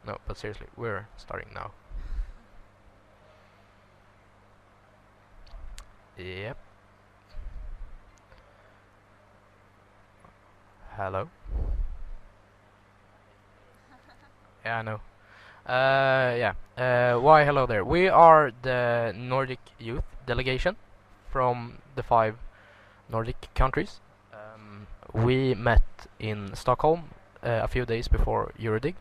No, but seriously, we're starting now. Yep. Hello. Yeah, I know. Yeah. Why hello there. We are the Nordic Youth Delegation from the 5 Nordic countries. We met in Stockholm a few days before EuroDIG.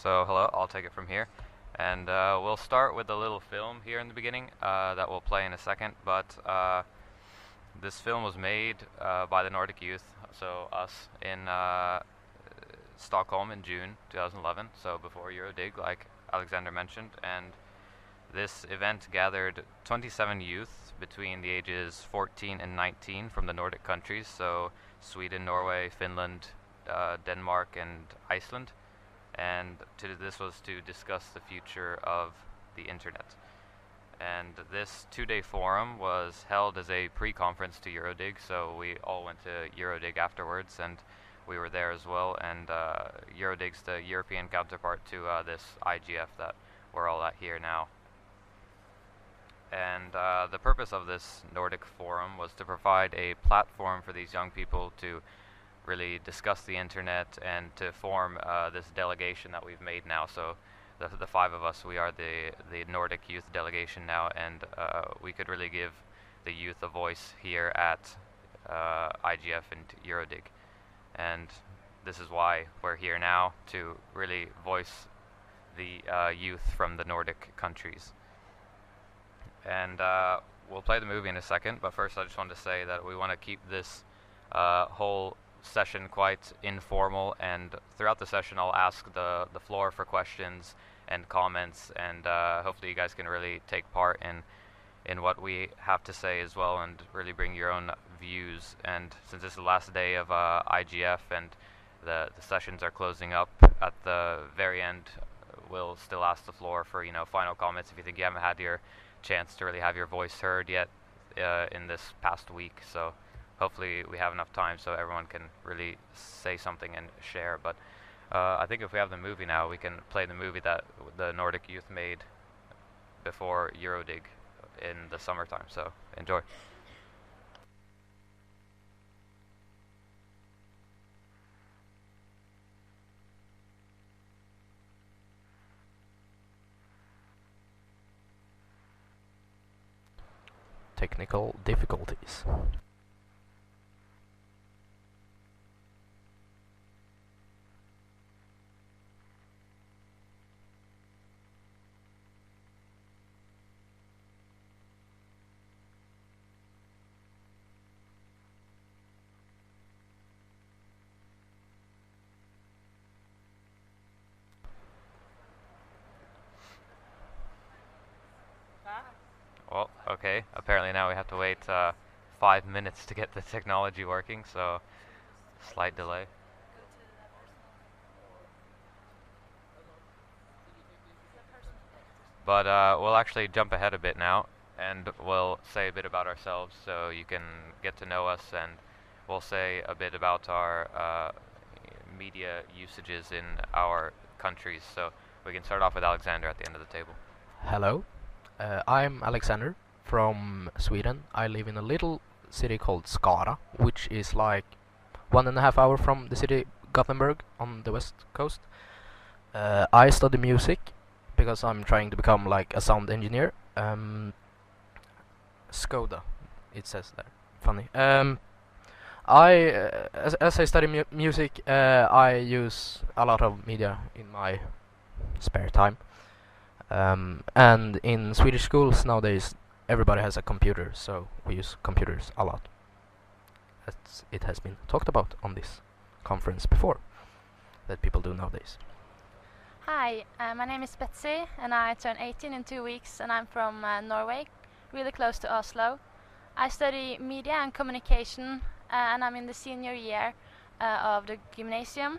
So hello, I'll take it from here. And we'll start with a little film here in the beginning that we'll play in a second. But this film was made by the Nordic Youth, so us, in Stockholm in June 2011, so before EuroDIG, like Alexander mentioned. And this event gathered 27 youth between the ages 14 and 19 from the Nordic countries, so Sweden, Norway, Finland, Denmark, and Iceland. And this was to discuss the future of the internet. And this 2-day forum was held as a pre-conference to EuroDIG, so we all went to EuroDIG afterwards, and we were there as well. And EuroDIG's the European counterpart to this IGF that we're all at here now. And the purpose of this Nordic forum was to provide a platform for these young people to really discuss the internet and to form this delegation that we've made now. So the 5 of us, we are the Nordic Youth Delegation now, and we could really give the youth a voice here at IGF and EuroDIG. And this is why we're here now, to really voice the youth from the Nordic countries. And we'll play the movie in a second, but first I just wanted to say that we want to keep this whole session quite informal, and throughout the session I'll ask the floor for questions and comments, and hopefully you guys can really take part in what we have to say as well, and really bring your own views. And since this is the last day of IGF and the sessions are closing up, at the very end we'll still ask the floor for final comments if you think you haven't had your chance to really have your voice heard yet in this past week. So hopefully we have enough time so everyone can really say something and share. But I think if we have the movie now, we can play the movie that the Nordic Youth made before EuroDIG in the summertime. So enjoy. Technical difficulties. Well, okay. Apparently now we have to wait 5 minutes to get the technology working, so slight delay. But we'll actually jump ahead a bit now, and we'll say a bit about ourselves so you can get to know us, and we'll say a bit about our media usages in our countries. So we can start off with Alexander at the end of the table. Hello. I'm Alexander from Sweden. I live in a little city called Skara, which is like 1.5 hours from the city Gothenburg on the west coast. I study music because I'm trying to become like a sound engineer. Skoda, it says there. Funny. As I study music, I use a lot of media in my spare time. And in Swedish schools nowadays, everybody has a computer, so we use computers a lot. It has been talked about on this conference before, that people do nowadays. Hi, my name is Betsy, and I turn 18 in 2 weeks, and I'm from Norway, really close to Oslo. I study media and communication, and I'm in the senior year of the gymnasium.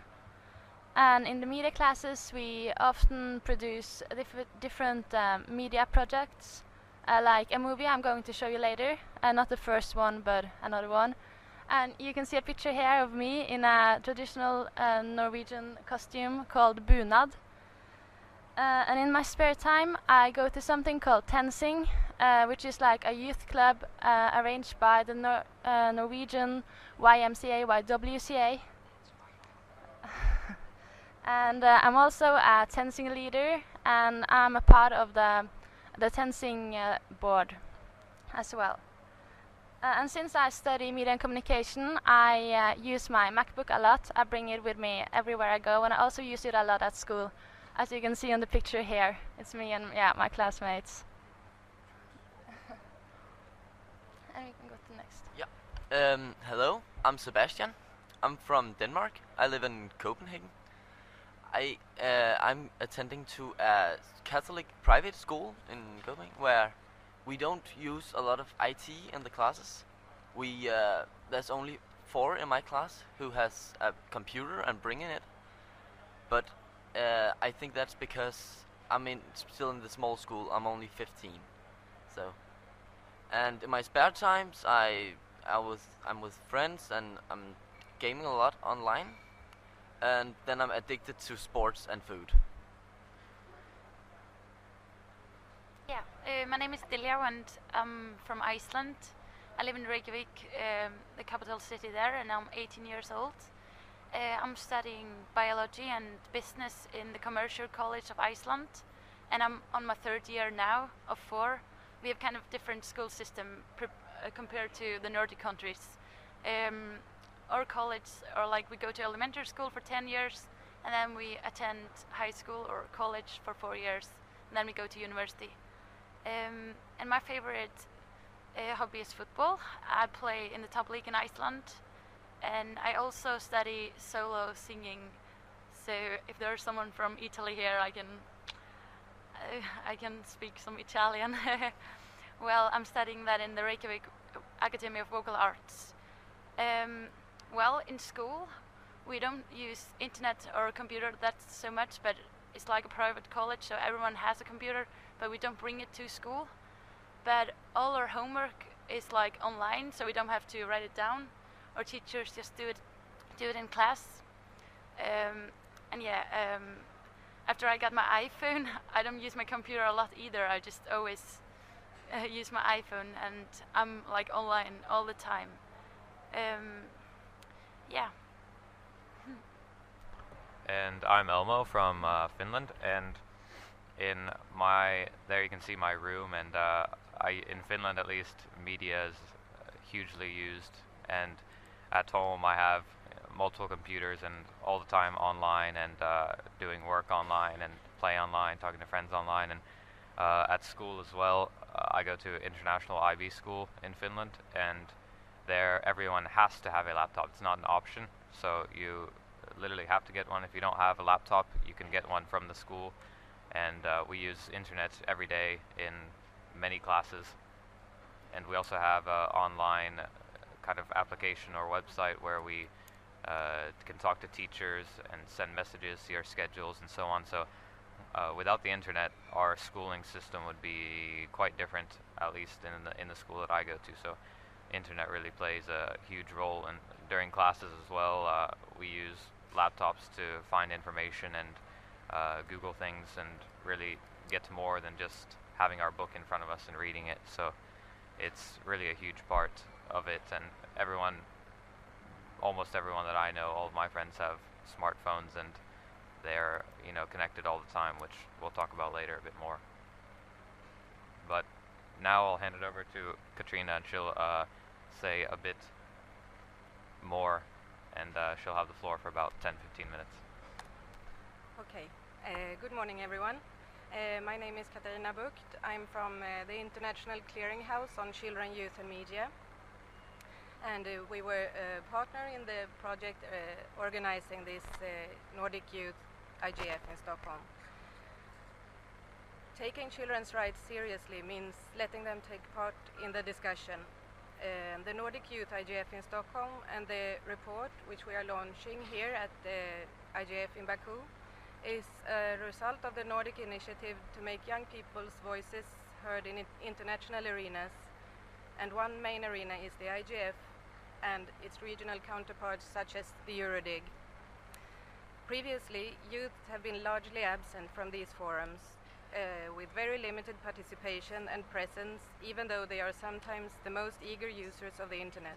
And in the media classes, we often produce different media projects, like a movie I'm going to show you later, not the first one, but another one. And you can see a picture here of me in a traditional Norwegian costume called bunad. And in my spare time, I go to something called TenSing, which is like a youth club arranged by the Norwegian YMCA, YWCA. And I'm also a TenSing leader, and I'm a part of the TenSing board as well. And since I study media and communication, I use my MacBook a lot. I bring it with me everywhere I go, and I also use it a lot at school. As you can see on the picture here, it's me and my classmates. And we can go to next. Yeah. Hello, I'm Sebastian. I'm from Denmark. I live in Copenhagen. I'm attending to a Catholic private school in Copenhagen where we don't use a lot of IT in the classes. There's only 4 in my class who has a computer and bringing it. But I think that's because still in the small school. I'm only 15, so. And in my spare times, I'm with friends and I'm gaming a lot online. And then I'm addicted to sports and food. Yeah, my name is Dilja and I'm from Iceland. I live in Reykjavik, the capital city there, and I'm 18 years old. I'm studying biology and business in the Commercial College of Iceland, and I'm on my 3rd year now of 4. We have kind of different school system compared to the Nordic countries. Our college, or like we go to elementary school for 10 years, and then we attend high school or college for 4 years, and then we go to university. And my favorite hobby is football. I play in the top league in Iceland, and I also study solo singing. So if there's someone from Italy here, I can speak some Italian. Well, I'm studying that in the Reykjavik Academy of Vocal Arts. Well, in school, we don't use internet or a computer that so much, but it's like a private college, so everyone has a computer, but we don't bring it to school. But all our homework is like online, so we don't have to write it down. Our teachers just do it in class. After I got my iPhone, I don't use my computer a lot either. I just always use my iPhone, and I'm like online all the time. Yeah. And I'm Elmo from Finland, and there you can see my room, and in Finland at least, media is hugely used, and at home I have multiple computers and all the time online, and doing work online and play online, talking to friends online, and at school as well. I go to international IB school in Finland, and there everyone has to have a laptop. It's not an option, so you literally have to get one. If you don't have a laptop, you can get one from the school, and we use internet every day in many classes, and we also have an online kind of application or website where we can talk to teachers and send messages, see our schedules, and so on. So without the internet, our schooling system would be quite different, at least in the school that I go to. So internet really plays a huge role, and during classes as well, we use laptops to find information and Google things and really get to more than just having our book in front of us and reading it. So it's really a huge part of it, and almost everyone that I know, all of my friends have smartphones, and they're connected all the time, which we'll talk about later a bit more. But now I'll hand it over to Katrina, and she'll say a bit more, and she'll have the floor for about 10-15 minutes. Okay. Good morning, everyone. My name is Katarina Bucht. I'm from the International Clearinghouse on Children, Youth and Media. And we were a partner in the project organizing this Nordic Youth IGF in Stockholm. Taking children's rights seriously means letting them take part in the discussion. The Nordic Youth IGF in Stockholm and the report, which we are launching here at the IGF in Baku, is a result of the Nordic initiative to make young people's voices heard in international arenas. And one main arena is the IGF, and its regional counterparts such as the EuroDIG. Previously, youth have been largely absent from these forums, with very limited participation and presence, even though they are sometimes the most eager users of the internet.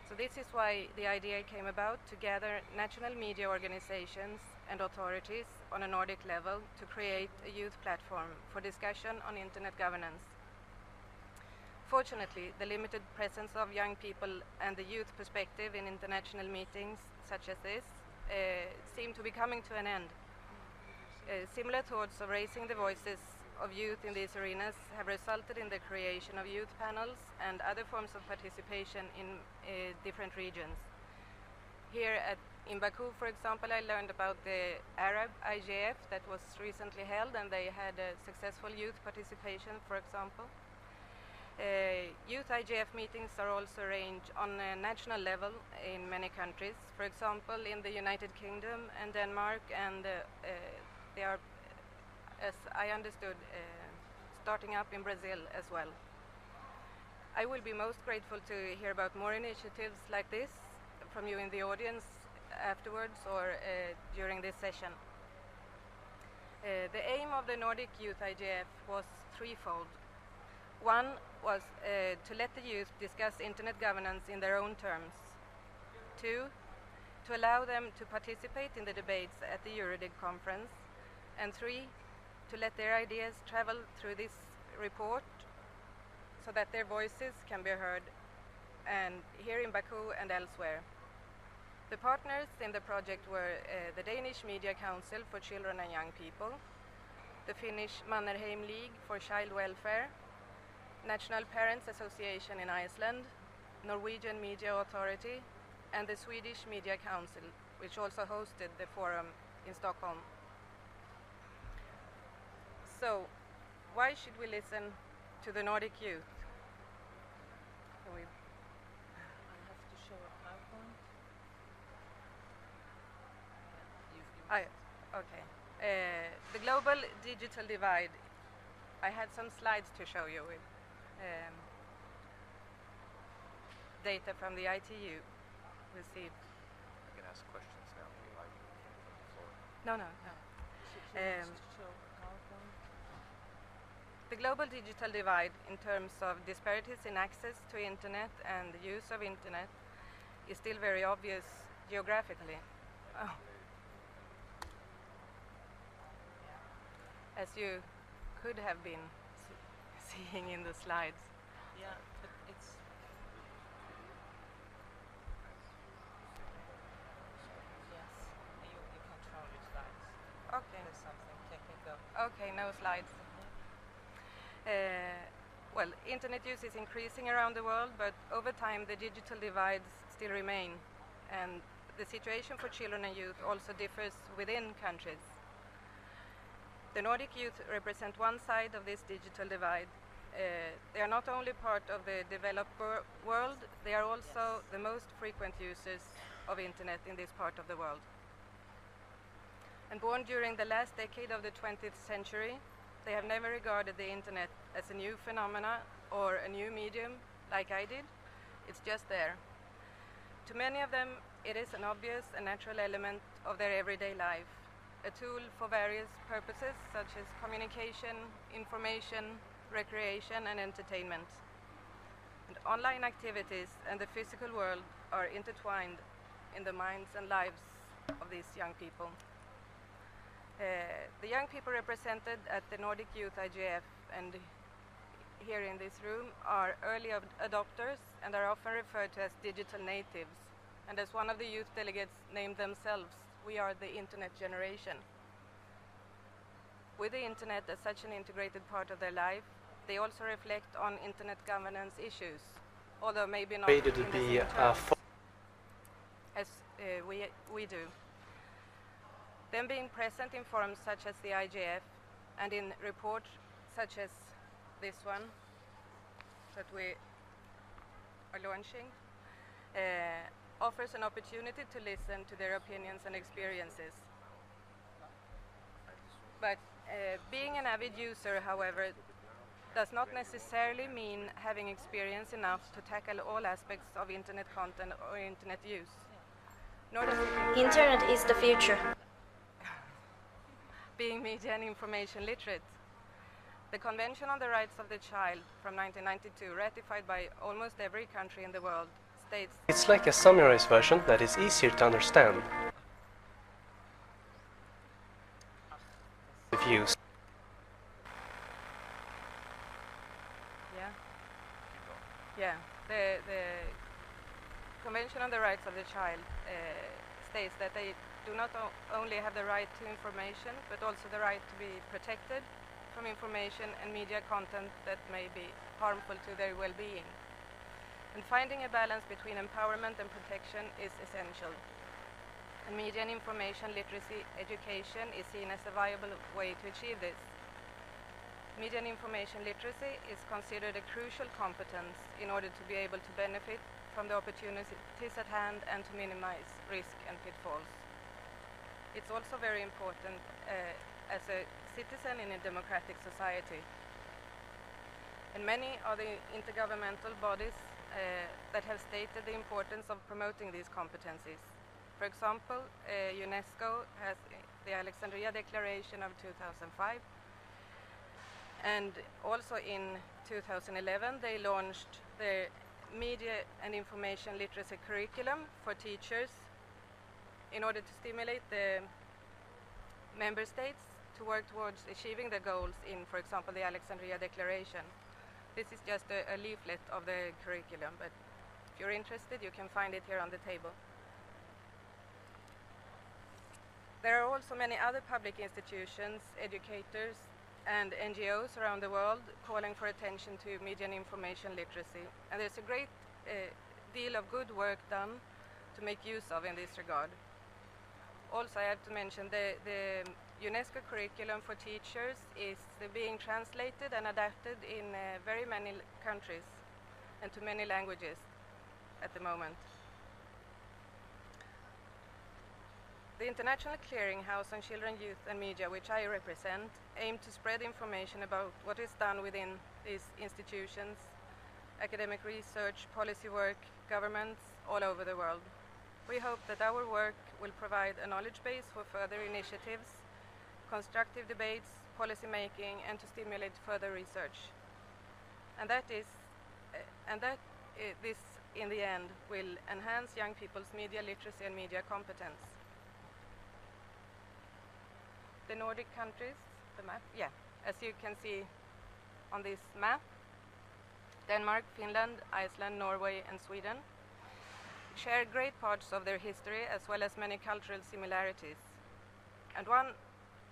So this is why the idea came about, to gather national media organizations and authorities on a Nordic level to create a youth platform for discussion on internet governance. Fortunately, the limited presence of young people and the youth perspective in international meetings such as this seem to be coming to an end. Similar thoughts of raising the voices of youth in these arenas have resulted in the creation of youth panels and other forms of participation in different regions. Here in Baku, for example, I learned about the Arab IGF that was recently held, and they had a successful youth participation, for example. Youth IGF meetings are also arranged on a national level in many countries. For example, in the United Kingdom and Denmark, and they are, as I understood, starting up in Brazil as well. I will be most grateful to hear about more initiatives like this from you in the audience afterwards or during this session. The aim of the Nordic Youth IGF was threefold. One was to let the youth discuss internet governance in their own terms. Two, to allow them to participate in the debates at the EuroDIG conference. And three, to let their ideas travel through this report so that their voices can be heard, and here in Baku and elsewhere. The partners in the project were the Danish Media Council for Children and Young People, the Finnish Mannerheim League for Child Welfare, National Parents Association in Iceland, Norwegian Media Authority, and the Swedish Media Council, which also hosted the forum in Stockholm. So, why should we listen to the Nordic youth? I have to show a PowerPoint. Okay. The global digital divide. I had some slides to show you with data from the ITU received. I can ask questions now if you like from the floor. No. The global digital divide in terms of disparities in access to internet and the use of internet is still very obvious geographically. Oh. As you could have been seeing in the slides. Yeah, but it's... Yes, you can show your slides. Okay. There's something technical. Okay, no slides. Well, internet use is increasing around the world, but over time the digital divides still remain, and the situation for children and youth also differs within countries. The Nordic youth represent one side of this digital divide. They are not only part of the developed world, they are also the most frequent users of internet in this part of the world. And born during the last decade of the 20th century, they have never regarded the internet as a new phenomena or a new medium like I did. It's just there. To many of them, it is an obvious and natural element of their everyday life, a tool for various purposes such as communication, information, recreation and entertainment. And online activities and the physical world are intertwined in the minds and lives of these young people. The young people represented at the Nordic Youth IGF and here in this room are early adopters and are often referred to as digital natives. And as one of the youth delegates named themselves, we are the internet generation. With the internet as such an integrated part of their life, they also reflect on internet governance issues, although maybe not in the same terms as we do. Them being present in forums such as the IGF and in reports such as this one that we are launching offers an opportunity to listen to their opinions and experiences. But being an avid user, however, does not necessarily mean having experience enough to tackle all aspects of internet content or internet use. Nor does it Internet is the future. being media and information literate. The Convention on the Rights of the Child from 1992, ratified by almost every country in the world, states It's like a summarized version that is easier to understand. The views. Yeah, the Convention on the Rights of the Child states that they do not only have the right to information, but also the right to be protected from information and media content that may be harmful to their well-being. And finding a balance between empowerment and protection is essential. And media and information literacy education is seen as a viable way to achieve this. Media and information literacy is considered a crucial competence in order to be able to benefit from the opportunities at hand and to minimize risk and pitfalls. It's also very important as a citizen in a democratic society. And many are the intergovernmental bodies that have stated the importance of promoting these competencies. For example, UNESCO has the Alexandria Declaration of 2005, and also in 2011 they launched the Media and Information Literacy Curriculum for teachers in order to stimulate the member states to work towards achieving the goals in, for example, the Alexandria Declaration. This is just a leaflet of the curriculum, but if you're interested, you can find it here on the table. There are also many other public institutions, educators, and NGOs around the world calling for attention to media and information literacy. And there's a great deal of good work done to make use of in this regard. Also, I have to mention the UNESCO curriculum for teachers is being translated and adapted in very many countries and to many languages at the moment. The International Clearinghouse on Children, Youth and Media, which I represent, aim to spread information about what is done within these institutions, academic research, policy work, governments all over the world. We hope that our work will provide a knowledge base for further initiatives, constructive debates, policy making, and to stimulate further research. And this, in the end, will enhance young people's media literacy and media competence. The Nordic countries, the map, yeah, as you can see on this map, Denmark, Finland, Iceland, Norway, and Sweden share great parts of their history as well as many cultural similarities. And one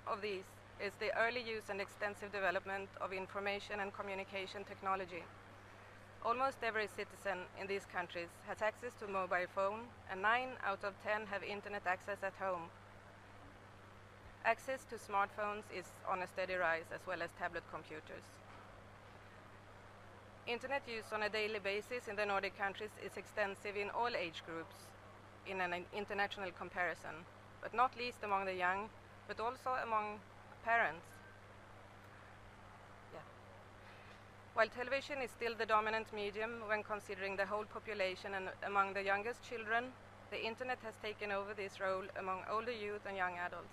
of these is the early use and extensive development of information and communication technology. Almost every citizen in these countries has access to a mobile phone, and 9 out of 10 have internet access at home. Access to smartphones is on a steady rise, as well as tablet computers. Internet use on a daily basis in the Nordic countries is extensive in all age groups in an international comparison, but not least among the young, but also among parents. Yeah. While television is still the dominant medium when considering the whole population and among the youngest children, the internet has taken over this role among older youth and young adults.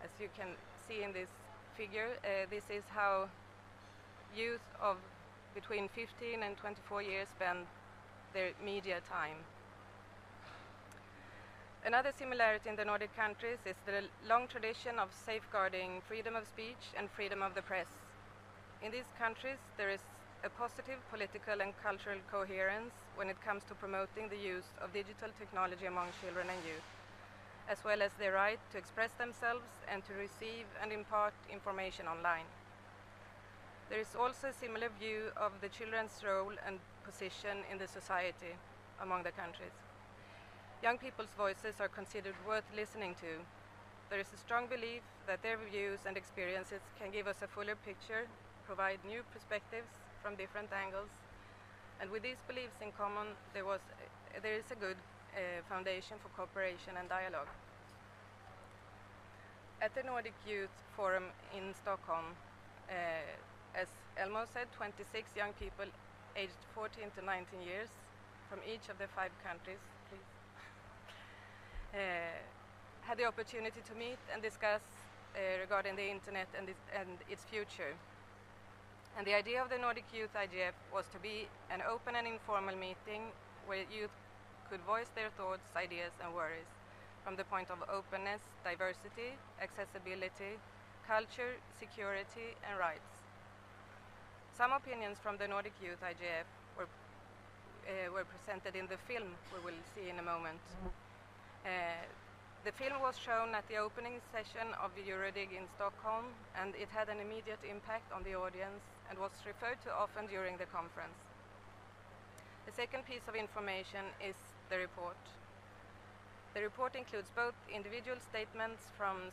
As you can see in this figure, this is how youth of between 15 and 24 years spend their media time. Another similarity in the Nordic countries is the long tradition of safeguarding freedom of speech and freedom of the press. In these countries, there is a positive political and cultural coherence when it comes to promoting the use of digital technology among children and youth, as well as their right to express themselves and to receive and impart information online. There is also a similar view of the children's role and position in the society among the countries. Young people's voices are considered worth listening to. There is a strong belief that their views and experiences can give us a fuller picture, provide new perspectives from different angles, and with these beliefs in common, there is a good foundation for cooperation and dialogue. At the Nordic Youth Forum in Stockholm, as Elmo said, 26 young people aged 14 to 19 years from each of the 5 countries, please, had the opportunity to meet and discuss regarding the internet and its future. And the idea of the Nordic Youth IGF was to be an open and informal meeting where youth could voice their thoughts, ideas and worries from the point of openness, diversity, accessibility, culture, security and rights. Some opinions from the Nordic Youth IGF were presented in the film we will see in a moment. The film was shown at the opening session of the EuroDIG in Stockholm, and it had an immediate impact on the audience and was referred to often during the conference. The second piece of information is the report. The report includes both individual statements from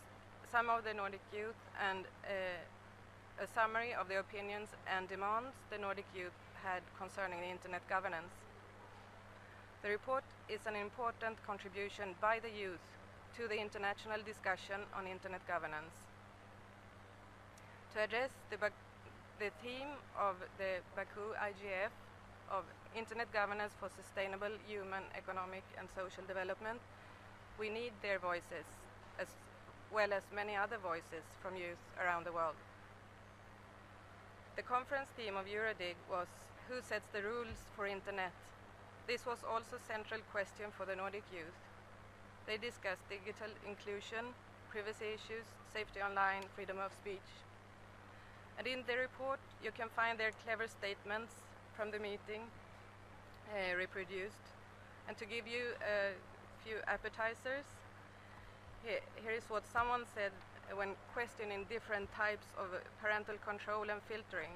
some of the Nordic youth and a summary of the opinions and demands the Nordic youth had concerning the internet governance. The report is an important contribution by the youth to the international discussion on internet governance. To address the theme of the Baku IGF of internet governance for sustainable human, economic and social development, we need their voices, as well as many other voices from youth around the world. The conference theme of EuroDIG was who sets the rules for internet? This was also a central question for the Nordic youth. They discussed digital inclusion, privacy issues, safety online, freedom of speech. And in the report you can find their clever statements from the meeting reproduced. And to give you a few appetizers, here is what someone said when questioning different types of parental control and filtering.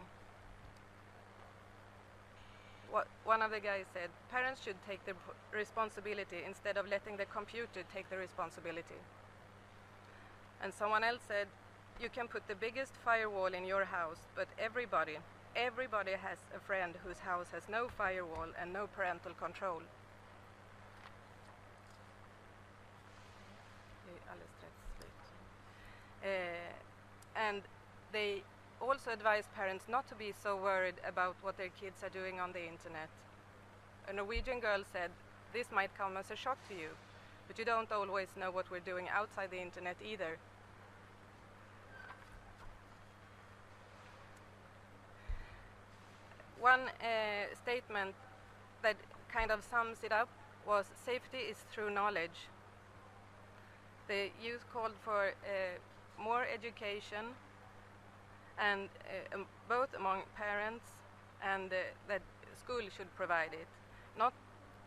One of the guys said, parents should take the responsibility instead of letting the computer take the responsibility. And someone else said, you can put the biggest firewall in your house, but everybody has a friend whose house has no firewall and no parental control. And they also advise parents not to be so worried about what their kids are doing on the internet. A Norwegian girl said, this might come as a shock to you, but you don't always know what we're doing outside the internet either. One statement that kind of sums it up was, safety is through knowledge. The youth called for more education, and both among parents and that school should provide it. Not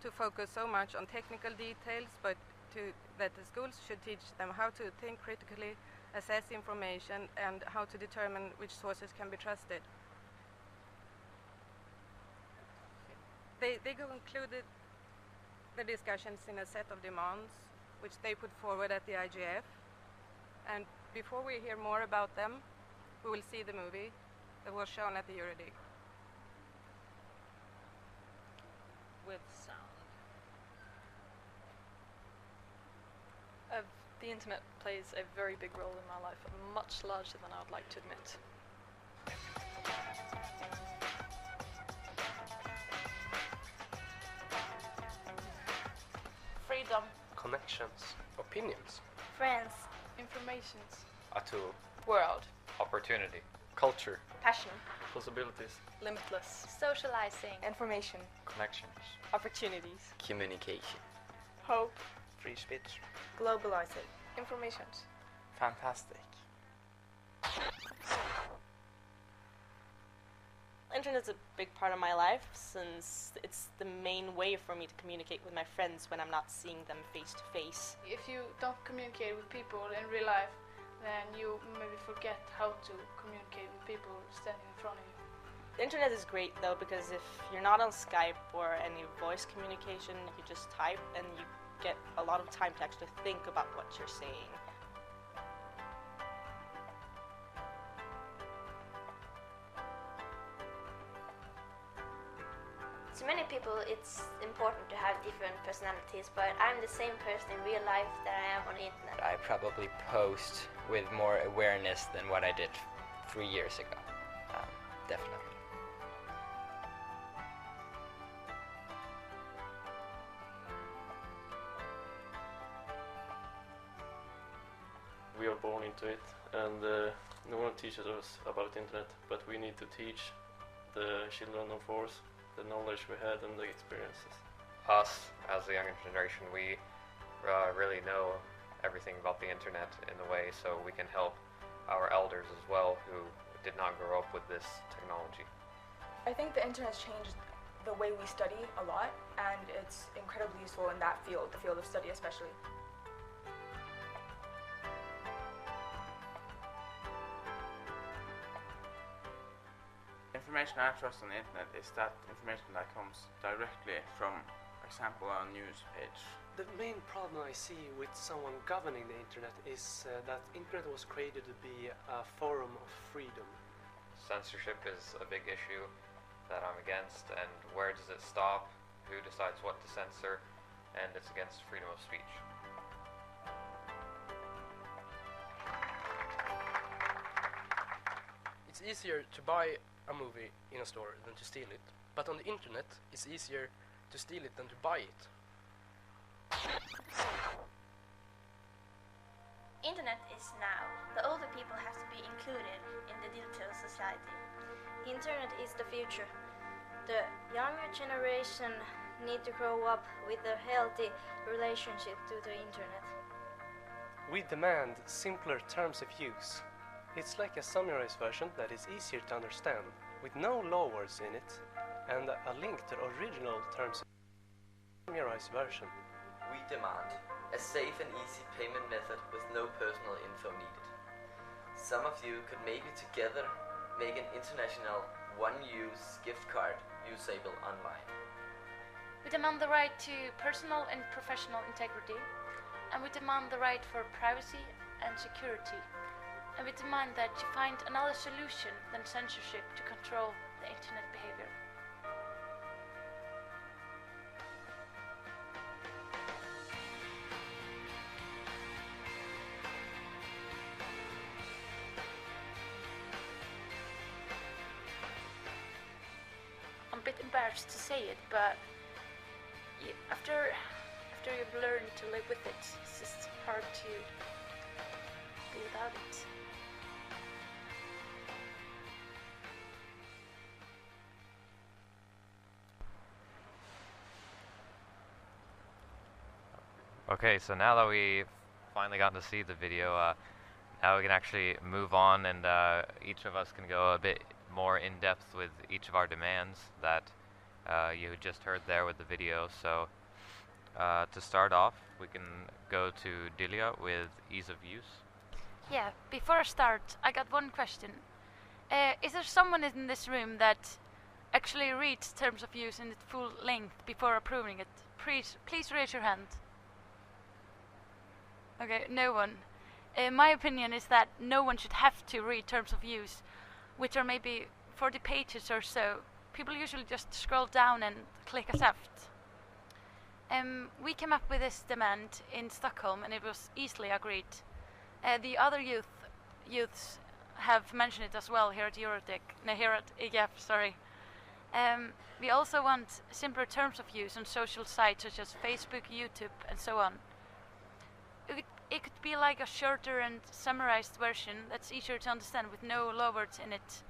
to focus so much on technical details, but that the schools should teach them how to think critically, assess information, and how to determine which sources can be trusted. They concluded the discussions in a set of demands which they put forward at the IGF. And before we hear more about them, we will see the movie that was shown at the EuroDIG. With sound. The internet plays a very big role in my life, much larger than I would like to admit. Freedom. Connections. Opinions. Friends. Informations. A tool. World. Opportunity. Culture. Passion. Possibilities. Limitless. Socializing. Information. Connections. Opportunities. Communication. Hope. Free speech. Globalizing. Informations. Fantastic. Internet's a big part of my life since it's the main way for me to communicate with my friends when I'm not seeing them face to face. If you don't communicate with people in real life, then you maybe forget how to communicate with people standing in front of you. The internet is great though, because if you're not on Skype or any voice communication, you just type and you get a lot of time to actually think about what you're saying. To many people it's important to have different personalities, but I'm the same person in real life that I am on the internet. I probably post with more awareness than what I did 3 years ago. Definitely. We are born into it, and no one teaches us about the internet, but we need to teach the children of course the knowledge we had and the experiences. Us, as the younger generation, we really know everything about the internet in a way, so we can help our elders as well who did not grow up with this technology. I think the internet has changed the way we study a lot, and it's incredibly useful in that field, the field of study especially. Information I trust on the internet is that information that comes directly from, for example, a news page. The main problem I see with someone governing the internet is that internet was created to be a forum of freedom. Censorship is a big issue that I'm against, and where does it stop? Who decides what to censor? And it's against freedom of speech. It's easier to buy a movie in a store than to steal it, but on the internet it's easier to steal it than to buy it. Internet is now. The older people have to be included in the digital society. Internet is the future. The younger generation need to grow up with a healthy relationship to the internet. We demand simpler terms of use. It's like a summarized version that is easier to understand, with no low words in it, and a link to the original terms of summarized version. We demand a safe and easy payment method with no personal info needed. Some of you could maybe together make an international one-use gift card usable online. We demand the right to personal and professional integrity, and we demand the right for privacy and security. And we demand that you find another solution than censorship to control the internet behavior. I'm a bit embarrassed to say it, but after you've learned to live with it, it's just hard to be without it. Okay, so now that we've finally gotten to see the video, now we can actually move on, and each of us can go a bit more in depth with each of our demands that you just heard there with the video. So to start off, we can go to Delia with ease of use. Yeah, before I start, I got one question. Is there someone in this room that actually reads terms of use in its full length before approving it? Please raise your hand. Okay, no one. My opinion is that no one should have to read terms of use, which are maybe 40 pages or so. People usually just scroll down and click accept. We came up with this demand in Stockholm, and it was easily agreed. The other youths have mentioned it as well here at EuroDIG, no, here at IGF, sorry. We also want simpler terms of use on social sites such as Facebook, YouTube, and so on. It could be like a shorter and summarized version that's easier to understand with no low words in it,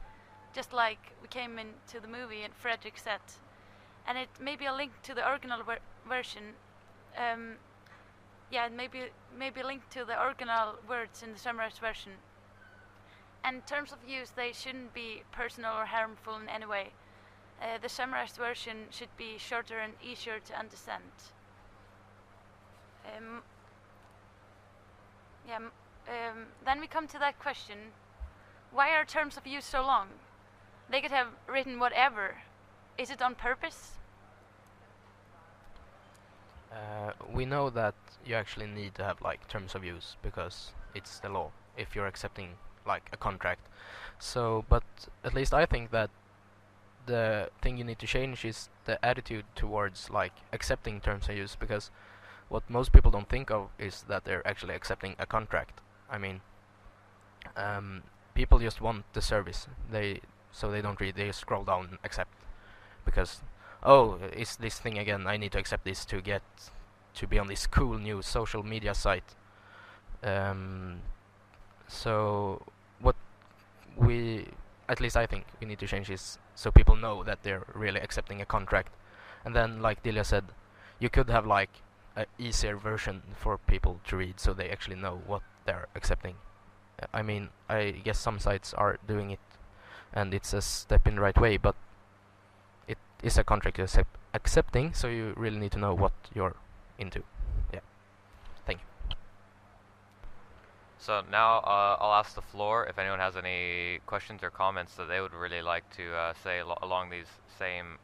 just like we came into the movie and Frederick said. And it may be a link to the original version. Yeah, maybe a link to the original words in the summarized version. And terms of use, they shouldn't be personal or harmful in any way. The summarized version should be shorter and easier to understand. Then we come to that question, why are terms of use so long? They could have written whatever. Is it on purpose? We know that you actually need to have like terms of use because it's the law if you're accepting like a contract. So, but at least I think that the thing you need to change is the attitude towards like accepting terms of use, because what most people don't think of is that they're actually accepting a contract. I mean, people just want the service. So they don't read. They scroll down and accept because, oh, it's this thing again. I need to accept this to get to be on this cool new social media site. So what we, at least I think, we need to change is so people know that they're really accepting a contract. And then, like Delia said, you could have like a easier version for people to read, so they actually know what they're accepting. I mean, I guess some sites are doing it, and it's a step in the right way, but it is a contract you're accepting, so you really need to know what you're into. Yeah. Thank you. So now I'll ask the floor if anyone has any questions or comments that they would really like to say along these same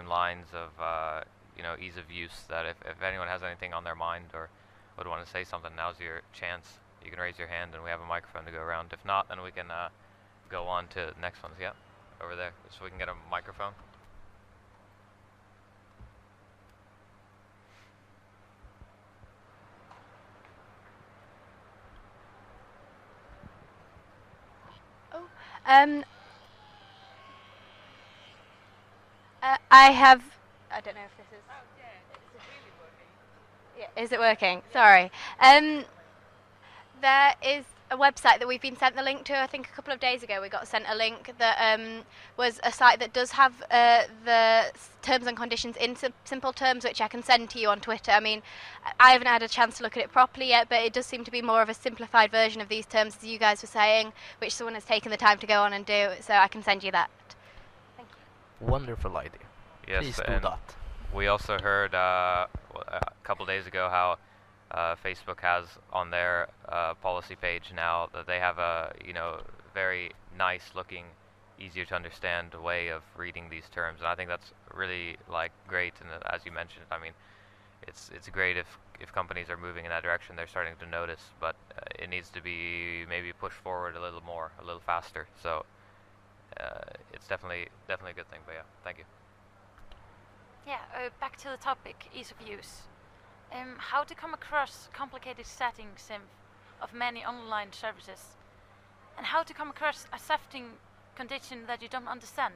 lines of ease of use. That if anyone has anything on their mind or would want to say something, now's your chance. You can raise your hand and we have a microphone to go around. If not, then we can go on to the next ones. Yeah, over there, so we can get a microphone. I have. I don't know if this is. Oh, yeah, is it really working? Yeah, is it working? Sorry. There is a website that we've been sent the link to. I think a couple of days ago we got sent a link that was a site that does have the terms and conditions in simple terms, which I can send to you on Twitter. I mean, I haven't had a chance to look at it properly yet, but it does seem to be more of a simplified version of these terms, as you guys were saying, which someone has taken the time to go on and do, so I can send you that. Thank you. Wonderful idea. Yes, please do and that. We also heard a couple days ago how Facebook has on their policy page now that they have a very nice looking, easier to understand way of reading these terms, and I think that's really great. And as you mentioned, I mean, it's great if companies are moving in that direction. They're starting to notice, but it needs to be maybe pushed forward a little more, a little faster. So it's definitely a good thing. But yeah, thank you. Yeah, back to the topic, ease of use. How to come across complicated settings of many online services, and how to come across accepting condition that you don't understand.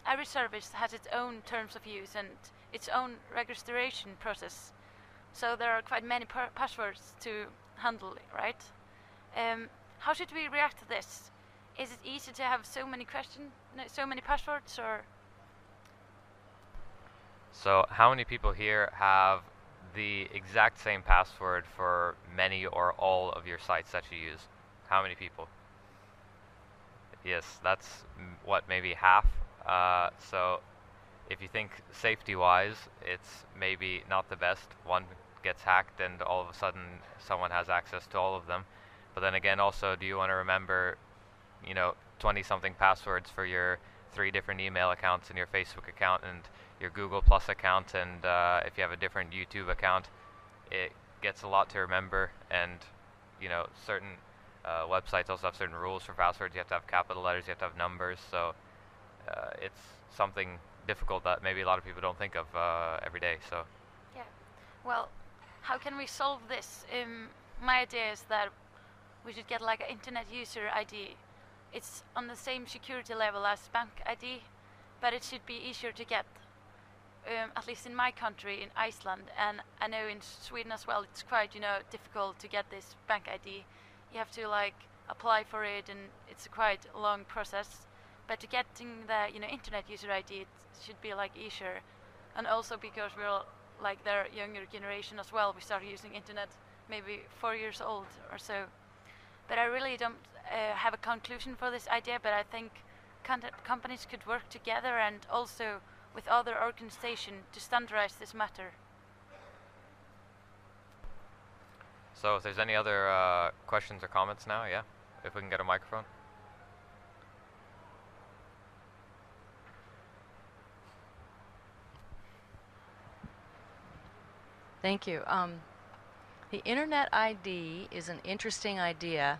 Every service has its own terms of use and its own registration process, so there are quite many passwords to handle, right? How should we react to this? Is it easy to have so many passwords, or? So how many people here have the exact same password for many or all of your sites that you use? How many people? Yes, that's what, maybe half. So if you think safety-wise, it's maybe not the best. One gets hacked and all of a sudden someone has access to all of them. But then again, also, do you want to remember 20-something passwords for your 3 different email accounts and your Facebook account and your Google Plus account, and if you have a different YouTube account, it gets a lot to remember. And certain websites also have certain rules for passwords. You have to have capital letters, you have to have numbers, so it's something difficult that maybe a lot of people don't think of every day. So yeah, well, how can we solve this? My idea is that we should get like an internet user ID. It's on the same security level as bank ID, but it should be easier to get. At least in my country, in Iceland, and I know in Sweden as well, it's quite difficult to get this bank ID. You have to apply for it, and it's a quite long process. But to getting the internet user ID, it should be easier, and also because we're their younger generation as well. We started using internet maybe 4 years old or so. But I really don't have a conclusion for this idea. But I think companies could work together and also with other organizations to standardize this matter. So if there's any other questions or comments now, yeah, if we can get a microphone. Thank you. The Internet ID is an interesting idea.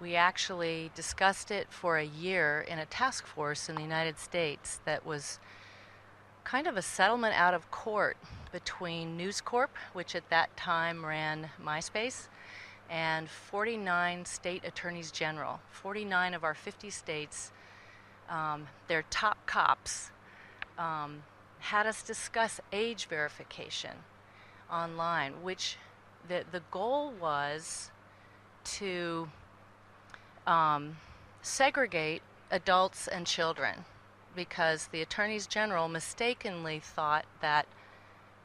We actually discussed it for a year in a task force in the United States that was kind of a settlement out of court between News Corp, which at that time ran MySpace, and 49 state attorneys general. 49 of our 50 states, their top cops, had us discuss age verification online, which the goal was to segregate adults and children, because the attorneys general mistakenly thought that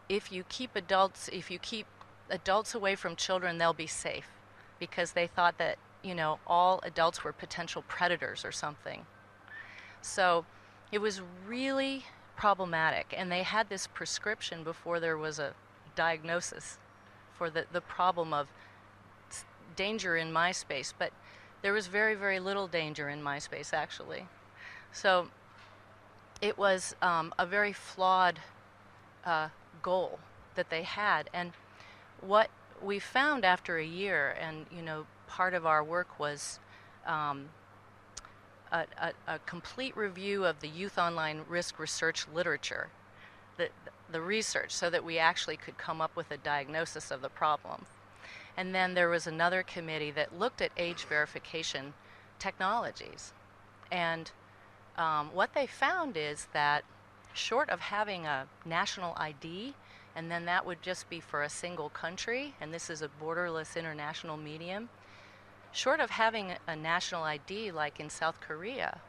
if you keep adults away from children, they'll be safe, because they thought that, you know, all adults were potential predators or something. So it was really problematic, and they had this prescription before there was a diagnosis for the problem of danger in MySpace, but there was very, very little danger in MySpace, actually. So it was a very flawed goal that they had. And what we found after a year, and you know, part of our work was a complete review of the youth online risk research literature, the research, so that we actually could come up with a diagnosis of the problem. And then there was another committee that looked at age verification technologies. And what they found is that short of having a national ID, and then that would just be for a single country, and this is a borderless international medium, short of having a national ID like in South Korea,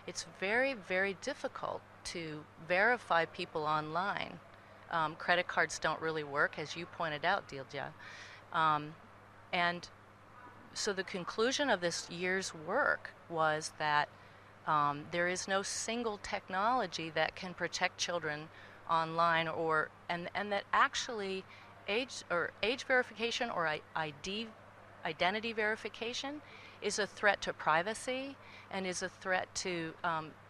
it's very, very difficult to verify people online. Credit cards don't really work, as you pointed out, Dilja. And so the conclusion of this year's work was that there is no single technology that can protect children online, and that actually age verification or identity verification is a threat to privacy and is a threat to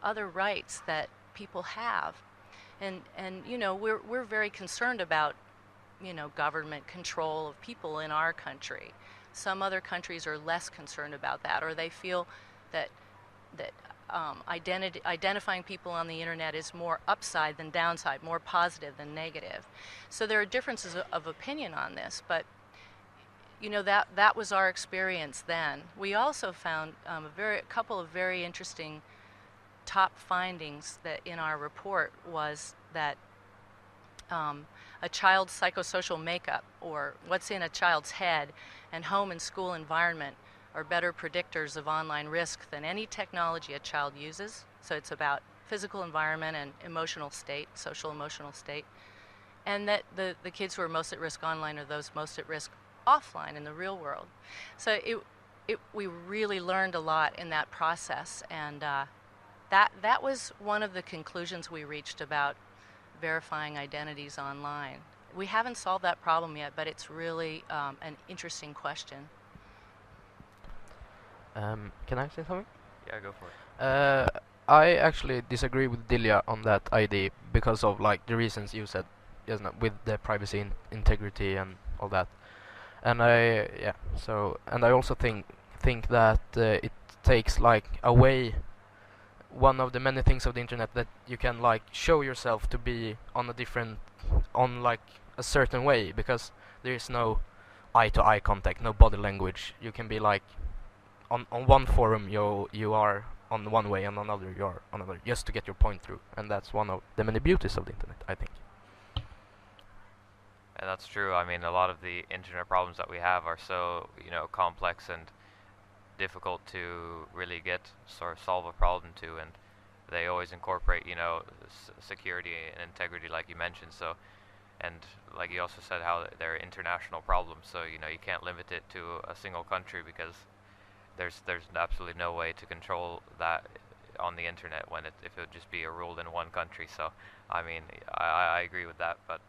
other rights that people have. And you know, we're very concerned about, you know, government control of people in our country. Some other countries are less concerned about that, or they feel that identifying people on the internet is more upside than downside, more positive than negative. So there are differences of opinion on this, but you know, that was our experience then. We also found a couple of very interesting top findings that in our report was that a child's psychosocial makeup, or what's in a child's head, and home and school environment are better predictors of online risk than any technology a child uses. So it's about physical environment and emotional state, social emotional state. And that the kids who are most at risk online are those most at risk offline in the real world. So we really learned a lot in that process, and that was one of the conclusions we reached about verifying identities online. We haven't solved that problem yet, but it's really an interesting question. Can I say something? Yeah, go for it. I actually disagree with Dilja on that idea because of like the reasons you said, with the privacy, integrity, and all that. And I also think that it takes like away one of the many things of the internet, that you can like show yourself to be on like a certain way, because there is no eye-to-eye contact, no body language. You can be like on one forum you are on one way, and on another you are on another, just to get your point through. And that's one of the many beauties of the internet, I think. And that's true. I mean, a lot of the internet problems that we have are so, you know, complex and difficult to really solve a problem to, and they always incorporate, you know, security and integrity, like you mentioned. So, and like you also said, how they're international problems. So, you know, you can't limit it to a single country, because there's absolutely no way to control that on the internet if it would just be ruled in one country. So, I mean, I agree with that, but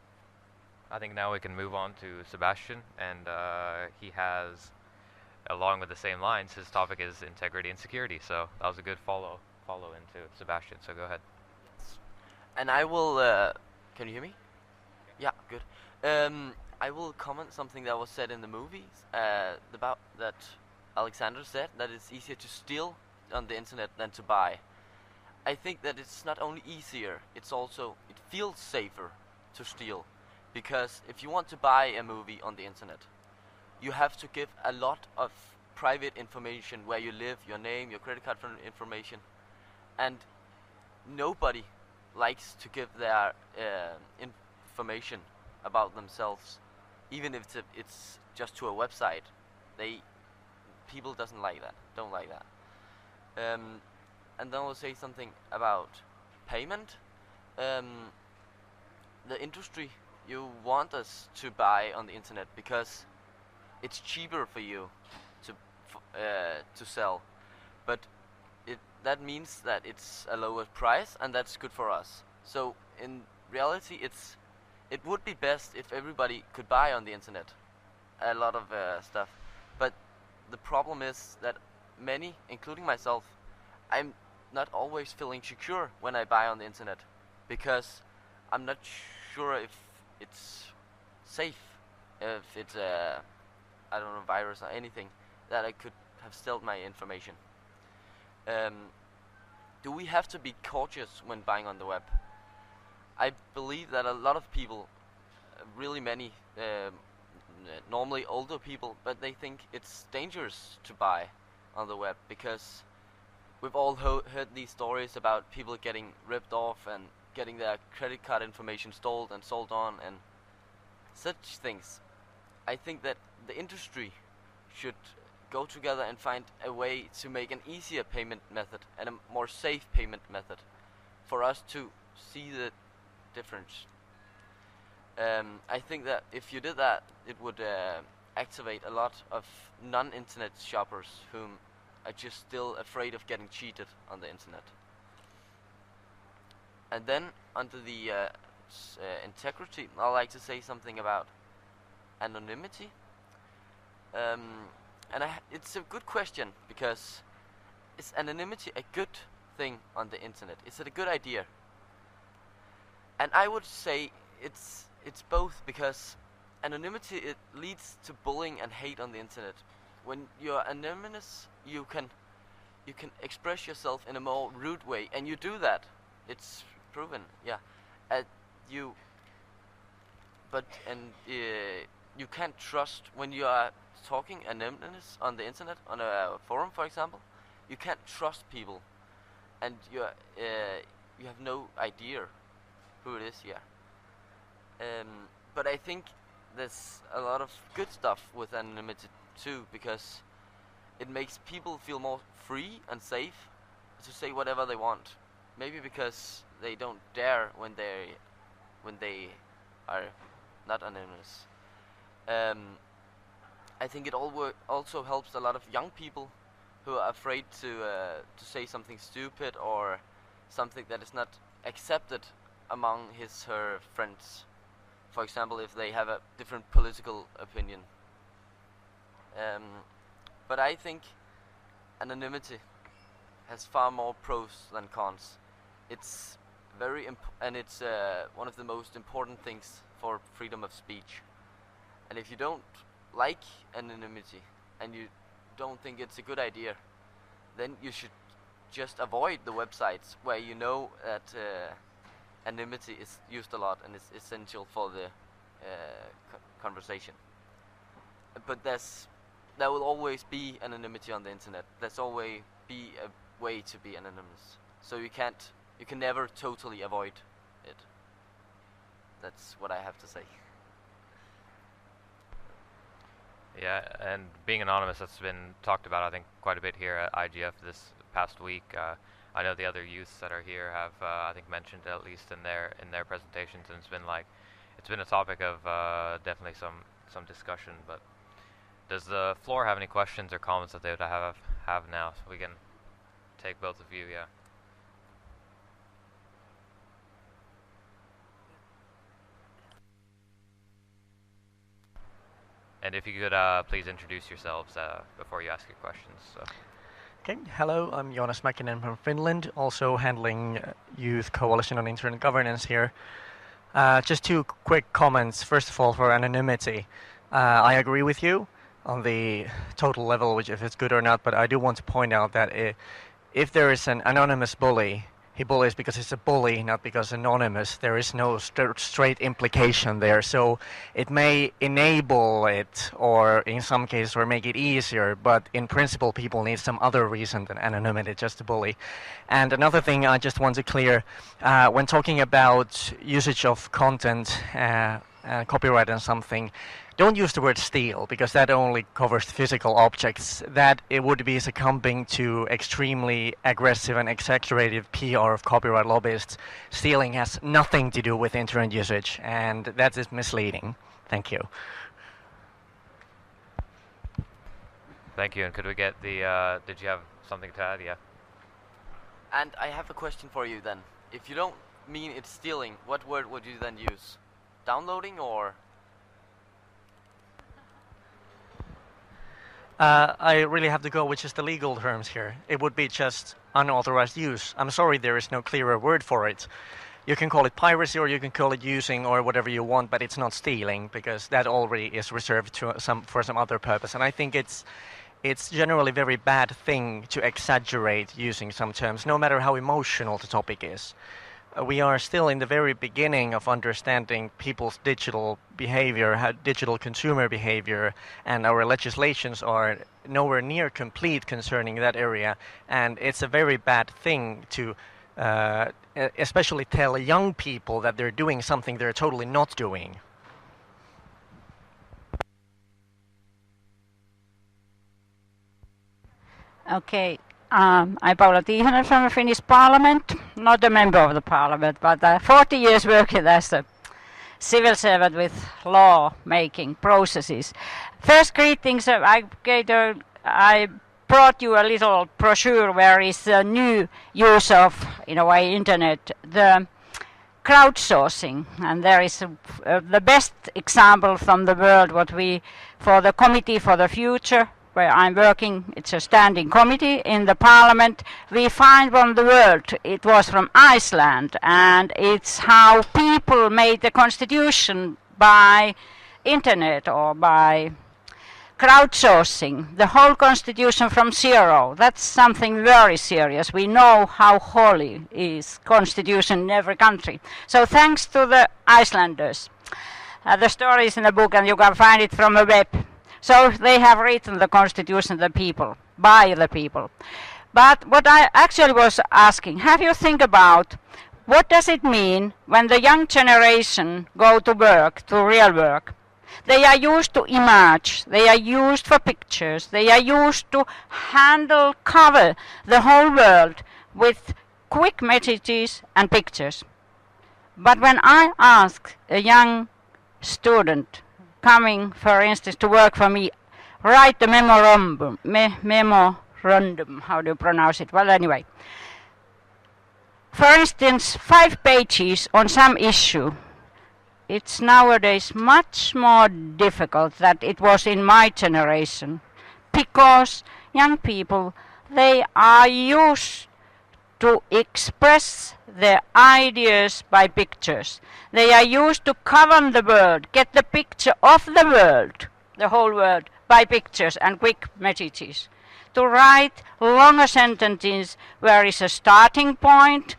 I think now we can move on to Sebastian, and he has, along with the same lines, his topic is integrity and security. So that was a good follow into Sebastian. So go ahead. And I will. Can you hear me? Yeah, good. I will comment something that was said in the movies about that Alexander said, that it's easier to steal on the internet than to buy. I think that it's not only easier, it feels safer to steal. Because if you want to buy a movie on the internet, you have to give a lot of private information, where you live, your name, your credit card information, and nobody likes to give their information about themselves, even if it's just to a website. People don't like that. And then I'll say something about payment. The industry, you want us to buy on the internet because it's cheaper for you to sell, but that means that it's a lower price, and that's good for us. So in reality, it would be best if everybody could buy on the internet a lot of stuff. But the problem is that many, including myself, I'm not always feeling secure when I buy on the internet, because I'm not sure if it's safe, if it's I don't know, virus or anything that I could have stolen my information. Do we have to be cautious when buying on the web? I believe that a lot of people, really many, normally older people, but they think it's dangerous to buy on the web, because we've all heard these stories about people getting ripped off and getting their credit card information stolen and sold on and such things. I think that the industry should go together and find a way to make an easier payment method and a more safe payment method for us to see the difference. I think that if you did that, it would activate a lot of non-internet shoppers whom are just still afraid of getting cheated on the internet. And then under the integrity, I'd like to say something about anonymity. And it's a good question, because is anonymity a good thing on the internet? Is it a good idea? And I would say it's both, because anonymity, it leads to bullying and hate on the internet. When you're anonymous, you can express yourself in a more rude way, and you do that. It's proven, yeah. You can't trust when you are talking anonymous on the internet, on a forum, for example. You can't trust people, and you have no idea who it is. Yeah. But I think there's a lot of good stuff with anonymity too, because it makes people feel more free and safe to say whatever they want. Maybe because they don't dare when they are not anonymous. I think it also helps a lot of young people who are afraid to say something stupid or something that is not accepted among her friends. For example, if they have a different political opinion. But I think anonymity has far more pros than cons. It's very and it's one of the most important things for freedom of speech. And if you don't like anonymity and you don't think it's a good idea, then you should just avoid the websites where you know that anonymity is used a lot and is essential for the conversation. But there will always be anonymity on the internet. There's always be a way to be anonymous. So you can never totally avoid it. That's what I have to say. Yeah, and being anonymous, that's been talked about, I think, quite a bit here at IGF this past week. I know the other youths that are here have, I think, mentioned it at least in their presentations, and it's been a topic of definitely some discussion. But does the floor have any questions or comments that they would have now? So we can take both of you. Yeah. And if you could please introduce yourselves before you ask your questions. So. Okay, hello, I'm Jonas Mäkinen from Finland, also handling Youth Coalition on Internet Governance here. Just two quick comments. First of all, for anonymity. I agree with you. on the total level, which if it's good or not, but I do want to point out that if there is an anonymous bully, he bullies because he's a bully, not because anonymous. There is no straight implication there. So it may enable it, or in some cases, or make it easier, but in principle, people need some other reason than anonymity just to bully. And another thing I just want to clear, when talking about usage of content, copyright and something, don't use the word steal, because that only covers physical objects. That it would be succumbing to extremely aggressive and exaggerated PR of copyright lobbyists. Stealing has nothing to do with internet usage, and that is misleading. Thank you. Thank you. And could we get the, did you have something to add? Yeah. And I have a question for you then. If you don't mean it's stealing, what word would you then use? Downloading or? I really have to go, which is the legal terms here. It would be just unauthorized use. I'm sorry, there is no clearer word for it. You can call it piracy, or you can call it using, or whatever you want, but it's not stealing, because that already is reserved to for some other purpose. And I think it's generally a very bad thing to exaggerate using some terms, no matter how emotional the topic is. We are still in the very beginning of understanding people's digital behavior, digital consumer behavior, and our legislations are nowhere near complete concerning that area. And it's a very bad thing to especially tell young people that they're doing something they're totally not doing. Okay. I'm Paula Tiihonen from the Finnish Parliament, not a member of the Parliament, but 40 years working as a civil servant with law-making processes. First greetings, I brought you a little brochure where is a new use of, in a way, internet, the crowdsourcing, and there is the best example from the world what we, for the Committee for the Future, where I'm working, it's a standing committee in the parliament, we find from the world, it was from Iceland, and it's how people made the constitution by internet or by crowdsourcing, the whole constitution from zero. That's something very serious. We know how holy is constitution in every country. So thanks to the Icelanders. The story is in the book and you can find it from the web. So they have written the constitution the people, by the people. But what I actually was asking, have you think about what does it mean when the young generation go to work, to real work? They are used to image, they are used for pictures, they are used to cover the whole world with quick messages and pictures. But when I ask a young student coming, for instance, to work for me, write the memorandum, how do you pronounce it? Well, anyway. For instance, 5 pages on some issue. It's nowadays much more difficult than it was in my generation, because young people, they are used to express their ideas by pictures. They are used to cover the world, get the picture of the world, the whole world, by pictures and quick messages. To write longer sentences where is a starting point,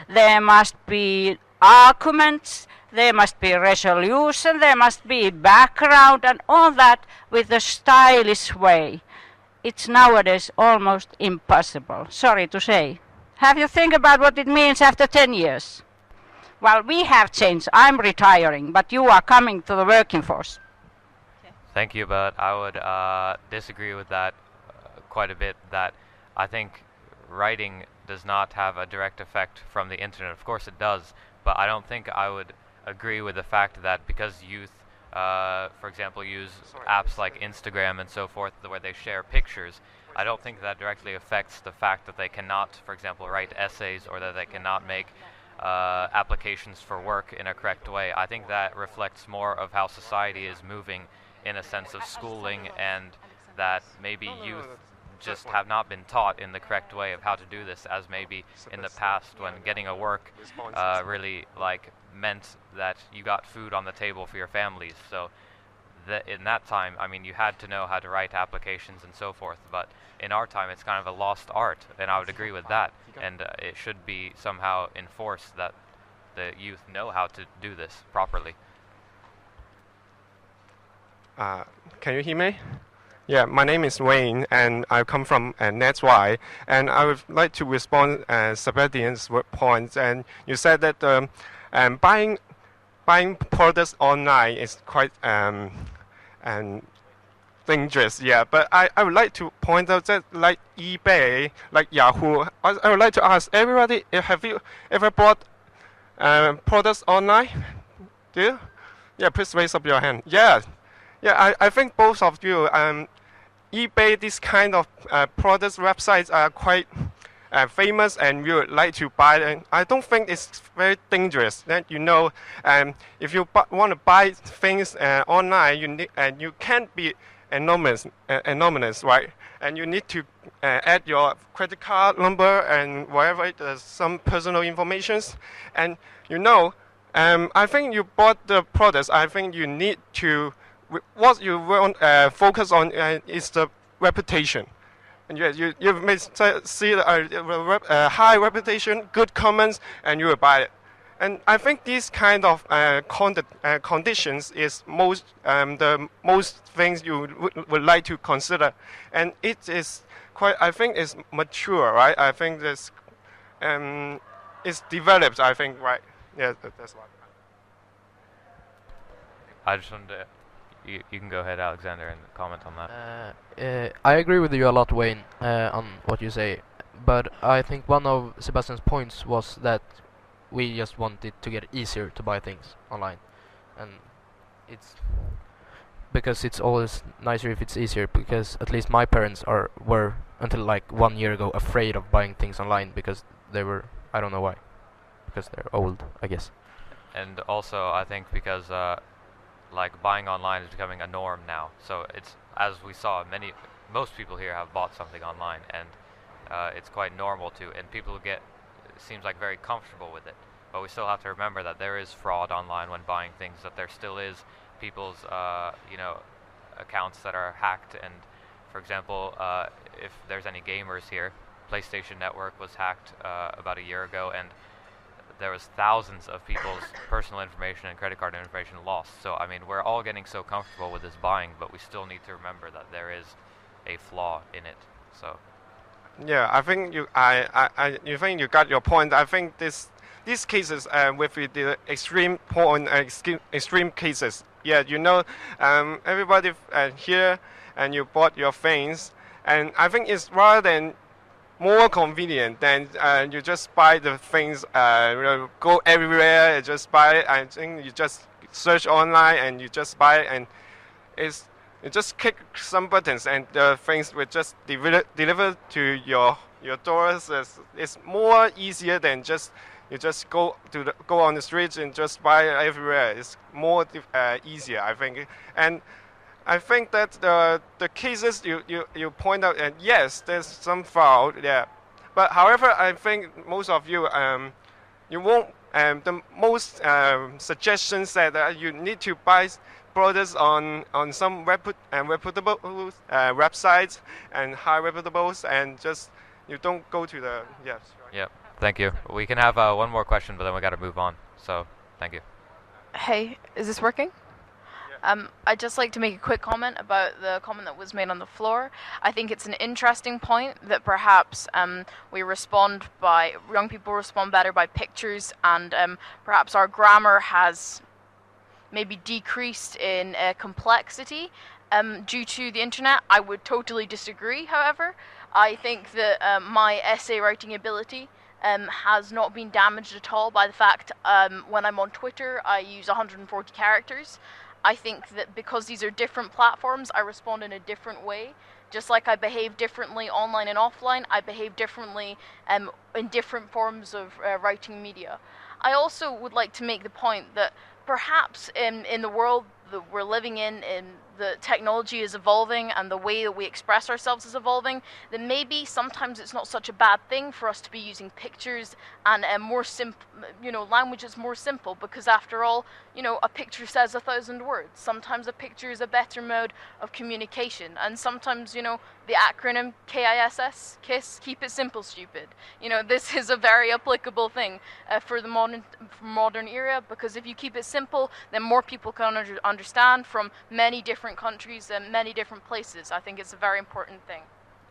there must be arguments, there must be resolution, there must be background and all that with a stylish way. It's nowadays almost impossible, sorry to say. Have you think about what it means after 10 years? Well, we have changed. I'm retiring, but you are coming to the working force. Thank you, but I would disagree with that quite a bit, that I think writing does not have a direct effect from the internet. Of course it does, but I don't think I would agree with the fact that because youth, for example, use apps like Instagram and so forth where they share pictures, I don't think that directly affects the fact that they cannot, for example, write essays or that they cannot make applications for work in a correct way. I think that reflects more of how society is moving in a sense of schooling, and that maybe youth just have not been taught in the correct way of how to do this, as maybe in the past when getting a work really meant that you got food on the table for your families. So in that time, I mean, you had to know how to write applications and so forth, but in our time it's kind of a lost art, and I would agree with that, and it should be somehow enforced that the youth know how to do this properly. Can you hear me? Yeah, my name is Wayne, and I come from NetY, and I would like to respond Sebastian's points. And you said that buying products online is quite dangerous. Yeah, but I would like to point out that like eBay, like Yahoo, I would like to ask everybody: have you ever bought products online? Do you? Yeah, please raise up your hand. Yeah. Yeah, I think both of you, eBay, this kind of products websites are quite famous, and you would like to buy them. I don't think it's very dangerous. That if you want to buy things online, you can't be anonymous, right? And you need to add your credit card number and whatever, some personal informations, and I think you bought the products. I think you need to. What you want focus on is the reputation, and you may see a high reputation, good comments, and you will buy it. And I think these kind of conditions is the most things you would like to consider, and it is quite. I think it's mature, right? I think this it's developed. I think, right? Yeah, that's what. I just wanted to. You can go ahead, Alexander, and comment on that. I agree with you a lot, Wayne, on what you say, but I think one of Sebastian's points was that we just want it to get easier to buy things online, and it's because it's always nicer if it's easier, because at least my parents were until like 1 year ago afraid of buying things online because they were, I don't know why, because they're old, I guess. And also I think because like buying online is becoming a norm now. So it's, as we saw, most people here have bought something online, and it's quite normal to, and people seems like very comfortable with it. But we still have to remember that there is fraud online when buying things, that there still is people's accounts that are hacked. And for example, if there's any gamers here, PlayStation Network was hacked about a year ago, and there was thousands of people's personal information and credit card information lost. So I mean, we're all getting so comfortable with this buying, but we still need to remember that there is a flaw in it. So yeah, I think you think you got your point. I think these cases with the extreme point, extreme cases. Yeah, everybody here, and you bought your things, and I think it's rather than more convenient than you just buy the things, go everywhere and just buy it. I think you just search online and you just buy it, and you just click some buttons and the things will just deliver to your doors. It's more easier than you just go on the streets and just buy it everywhere. It's more easier, I think. And I think that the cases you point out, and yes, there's some fraud, yeah. But however, I think most of you you won't. The most suggestions that you need to buy products on some reputable websites and high reputables, and just you don't go to the yes. Yep. Thank you. We can have one more question, but then we got to move on. So thank you. Hey, is this working? I'd just like to make a quick comment about the comment that was made on the floor. I think it's an interesting point that perhaps young people respond better by pictures, and perhaps our grammar has maybe decreased in complexity due to the internet. I would totally disagree, however. I think that my essay writing ability has not been damaged at all by the fact when I'm on Twitter I use 140 characters. I think that because these are different platforms, I respond in a different way. Just like I behave differently online and offline, I behave differently in different forms of writing media. I also would like to make the point that perhaps in the world that we're living in the technology is evolving and the way that we express ourselves is evolving, then maybe sometimes it's not such a bad thing for us to be using pictures and more simple, language is more simple, because after all, a picture says 1,000 words. Sometimes a picture is a better mode of communication, and sometimes, the acronym KISS, keep it simple, stupid. This is a very applicable thing for the modern era, because if you keep it simple, then more people can understand from many different countries and many different places. I think it's a very important thing.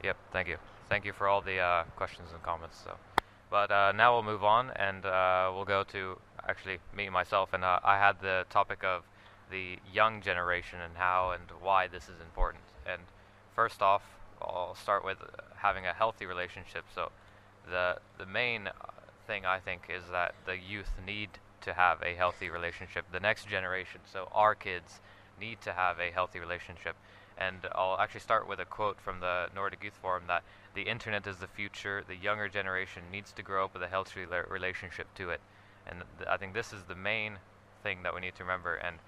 Yep, thank you. Thank you for all the questions and comments. But now we'll move on, and we'll go to actually me myself, and I had the topic of the young generation and how and why this is important. And first off, I'll start with having a healthy relationship. So the main thing I think is that the youth need to have a healthy relationship. The next generation, so our kids, need to have a healthy relationship. And I'll actually start with a quote from the Nordic Youth Forum that the internet is the future. The younger generation needs to grow up with a healthy relationship to it. And I think this is the main thing that we need to remember. And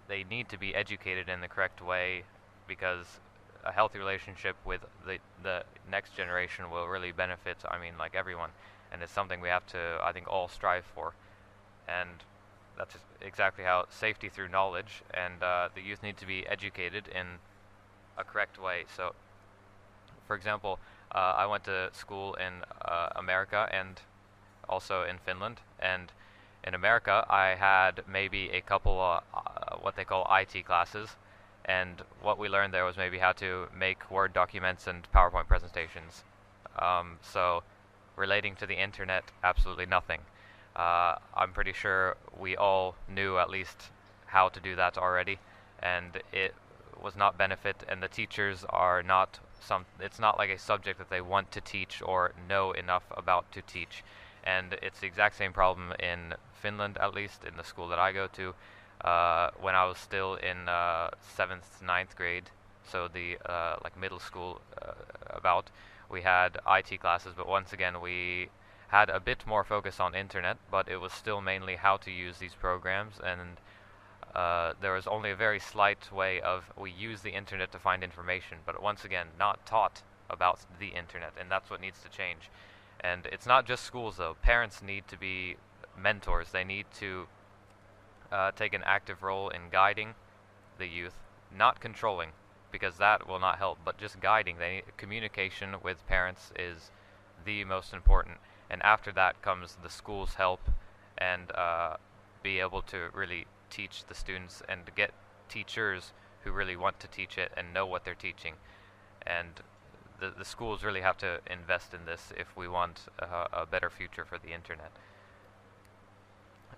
they need to be educated in the correct way, because a healthy relationship with the next generation will really benefit, like everyone. And it's something we have to, I think, all strive for. And that's exactly how safety through knowledge, and the youth need to be educated in a correct way. So, for example, I went to school in America and also in Finland, and in America I had maybe a couple what they call IT classes, and what we learned there was maybe how to make Word documents and PowerPoint presentations. So relating to the internet, absolutely nothing. I'm pretty sure we all knew at least how to do that already, and it was not benefit, and the teachers are not it's not like a subject that they want to teach or know enough about to teach. And it's the exact same problem in Finland, at least in the school that I go to. When I was still in 7th, 9th grade, so the like middle school we had IT classes, but once again we had a bit more focus on internet, but it was still mainly how to use these programs, and there was only a very slight way of we use the internet to find information, but once again not taught about the internet, and that's what needs to change. And it's not just schools though. Parents need to be mentors. They need to take an active role in guiding the youth, not controlling, because that will not help, but just guiding. Communication with parents is the most important, and after that comes the school's help, and be able to really teach the students and get teachers who really want to teach it and know what they're teaching. And the schools really have to invest in this if we want a better future for the internet.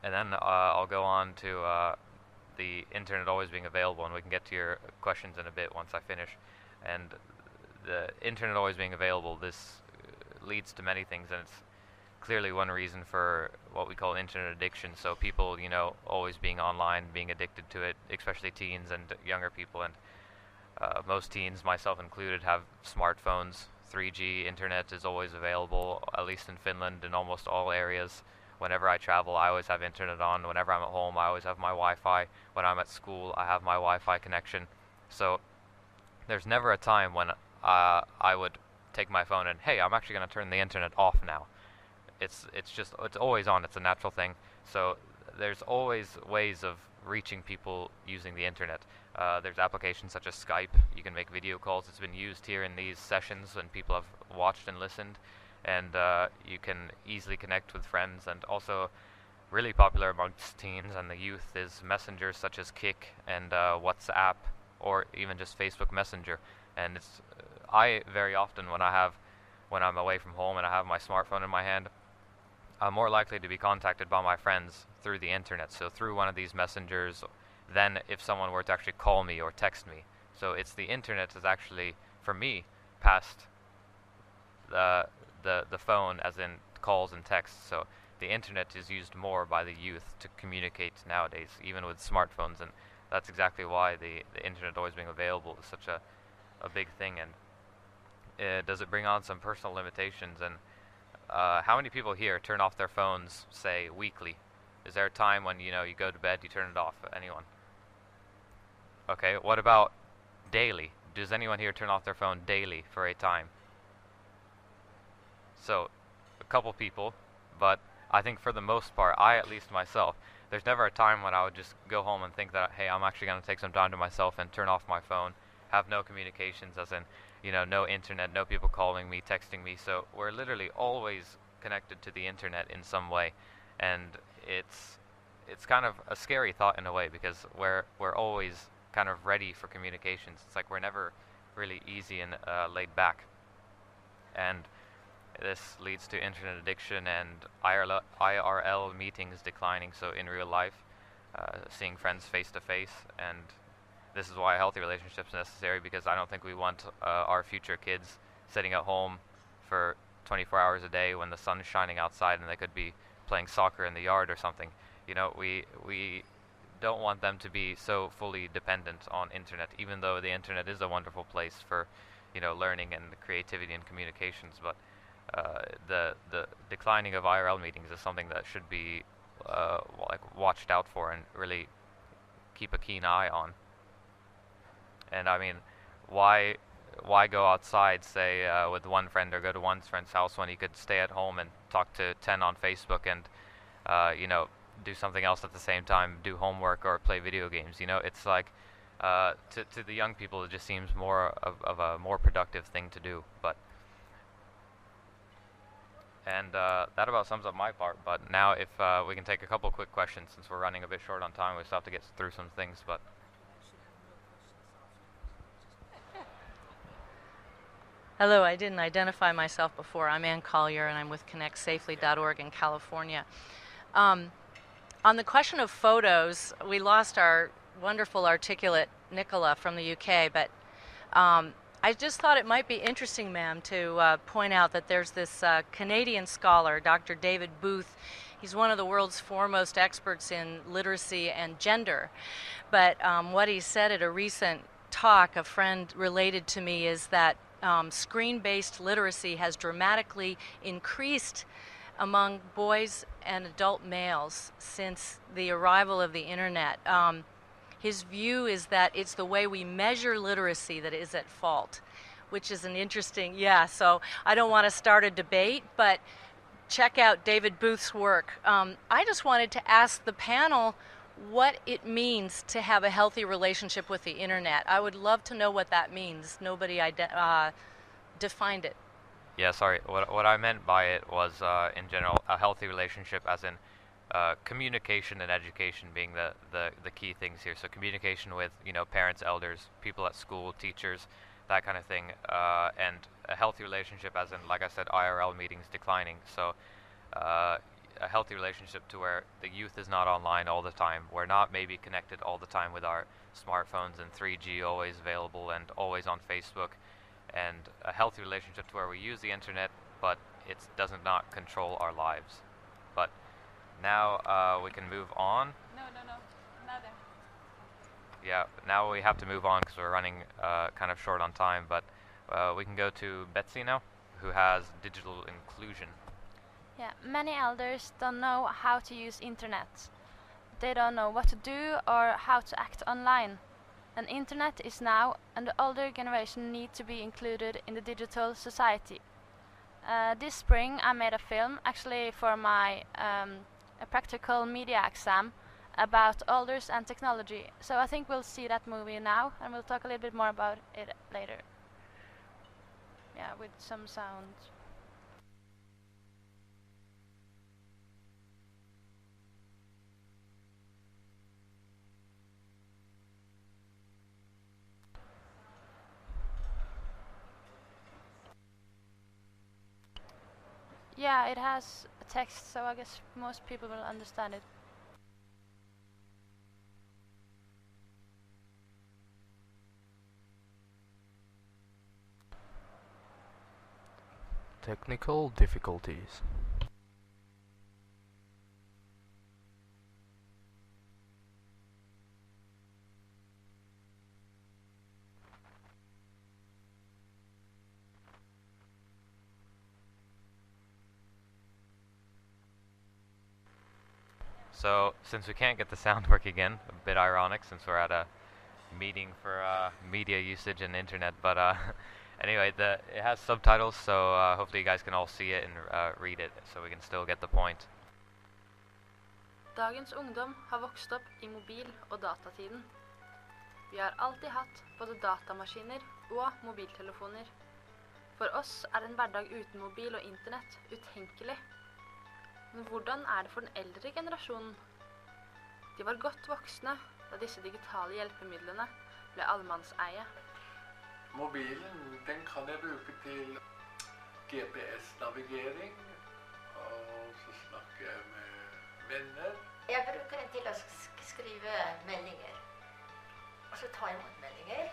And then I'll go on to the internet always being available, and we can get to your questions in a bit once I finish. And the internet always being available, this leads to many things, and it's clearly one reason for what we call internet addiction. So people, always being online, being addicted to it, especially teens and younger people. And most teens, myself included, have smartphones. 3G internet is always available, at least in Finland, in almost all areas. Whenever I travel, I always have internet on. Whenever I'm at home, I always have my Wi-Fi. When I'm at school, I have my Wi-Fi connection. So there's never a time when I would take my phone and, hey, I'm actually going to turn the internet off now. It's always on. It's a natural thing. So there's always ways of reaching people using the internet. There's applications such as Skype. You can make video calls. It's been used here in these sessions when people have watched and listened. And you can easily connect with friends. And also really popular amongst teens and the youth is messengers such as Kik and WhatsApp, or even just Facebook Messenger. And it's I very often when I'm away from home and I have my smartphone in my hand, I'm more likely to be contacted by my friends through the internet, so through one of these messengers, than if someone were to actually call me or text me. So it's the internet is actually, for me, past the phone, as in calls and texts. So the internet is used more by the youth to communicate nowadays, even with smartphones, and that's exactly why the internet always being available is such a big thing. And does it bring on some personal limitations? And how many people here turn off their phones, say, weekly? Is there a time when you go to bed, you turn it off? Anyone? Okay, what about daily? Does anyone here turn off their phone daily for a time? So, a couple people, but I think for the most part, I at least myself, there's never a time when I would just go home and think that, hey, I'm actually going to take some time to myself and turn off my phone, have no communications, as in, you know, no internet, no people calling me, texting me. So we're literally always connected to the internet in some way, and it's kind of a scary thought in a way, because we're always kind of ready for communications. It's like we're never really easy and laid back, and this leads to internet addiction and IRL meetings declining, so in real life, seeing friends face to face. And this is why a healthy relationship is necessary, because I don't think we want our future kids sitting at home for 24 hours a day when the sun is shining outside and they could be playing soccer in the yard or something. You know, we don't want them to be so fully dependent on internet, even though the internet is a wonderful place for, you know, learning and creativity and communications. But the declining of IRL meetings is something that should be like watched out for and really keep a keen eye on. And I mean, why go outside, say, with one friend, or go to one friend's house when you could stay at home and talk to 10 on Facebook and you know, do something else at the same time, do homework or play video games? You know, it's like to the young people, it just seems more of a more productive thing to do. But and that about sums up my part. But now, if we can take a couple quick questions, since we're running a bit short on time, we still have to get through some things. But hello, I didn't identify myself before. I'm Ann Collier, and I'm with ConnectSafely.org in California. On the question of photos, we lost our wonderful articulate Nicola from the UK, but I just thought it might be interesting, ma'am, to point out that there's this Canadian scholar, Dr. David Booth. He's one of the world's foremost experts in literacy and gender. But what he said at a recent talk, a friend related to me, is that screen-based literacy has dramatically increased among boys and adult males since the arrival of the internet. His view is that it's the way we measure literacy that is at fault, which is an interesting, so I don't want to start a debate, but check out David Booth's work. I just wanted to ask the panel what it means to have a healthy relationship with the internet. I would love to know what that means. Nobody defined it. yeah, sorry, what I meant by it was in general a healthy relationship, as in communication and education being the key things here. So communication with, you know, parents, elders, people at school, teachers, that kind of thing, and a healthy relationship, as in, like I said, IRL meetings declining. So a healthy relationship to where the youth is not online all the time. We're not maybe connected all the time with our smartphones and 3G always available and always on Facebook. And a healthy relationship to where we use the internet, but it does not control our lives. But now we can move on. No, another. Yeah, now we have to move on because we're running kind of short on time. But we can go to Betsy now, who has digital inclusion. Yeah, many elders don't know how to use internet. They don't know what to do or how to act online. And internet is now, and the older generation need to be included in the digital society. This spring I made a film, actually for my a practical media exam, about elders and technology. So I think we'll see that movie now, and we'll talk a little bit more about it later. Yeah, with some sound. Yeah, it has a text, so I guess most people will understand it. Technical difficulties. So, since we can't get the sound work again, a bit ironic since we're at a meeting for media usage and internet, but anyway, it has subtitles, so hopefully you guys can all see it and read it, so we can still get the point. Dagens ungdom har vokst opp i mobil- og datatiden. Vi har alltid hatt både datamaskiner og mobiltelefoner. For oss er en hverdag uten mobil og internett utenkelig. Men hvordan er det for den eldre generasjonen? De var godt voksne da disse digitale hjelpemidlene ble allemannseie. Mobilen, den kan jeg bruke til GPS-navigering, og så snakker jeg med venner. Jeg bruker den til å skrive meldinger, og så ta imot meldinger.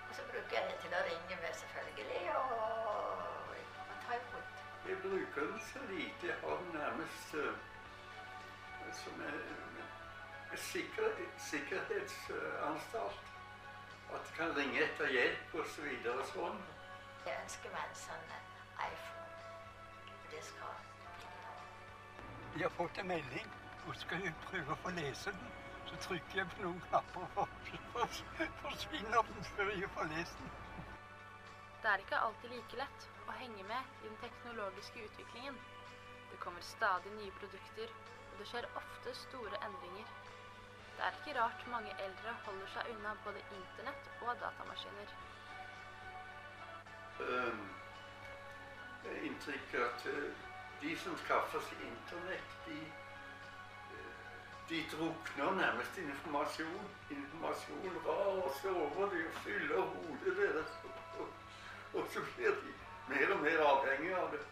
Og så bruker jeg den til å ringe med selvfølgelig, og ta imot. Jeg bruker den så lite, jeg har den nærmest som en sikkerhetsanstalt. At du kan ringe etter hjelp og så videre og sånn. Jeg ønsker meg en sånn iPhone. Det skal bli det. Jeg har fått en melding, og skal jeg prøve å få lese den. Så trykker jeg på noen knapper og forsvinner den før jeg får lest den. Det er ikke alltid like lett å henge med i den teknologiske utviklingen. Det kommer stadig nye produkter, og det skjer ofte store endringer. Det er ikke rart mange eldre holder seg unna både internett og datamaskiner. Det er inntrykk at de som skaffer seg internett, de drukner nærmest informasjon. Informasjon raser over de og fyller hodet deres. Og så blir de mer og mer avhengig av det.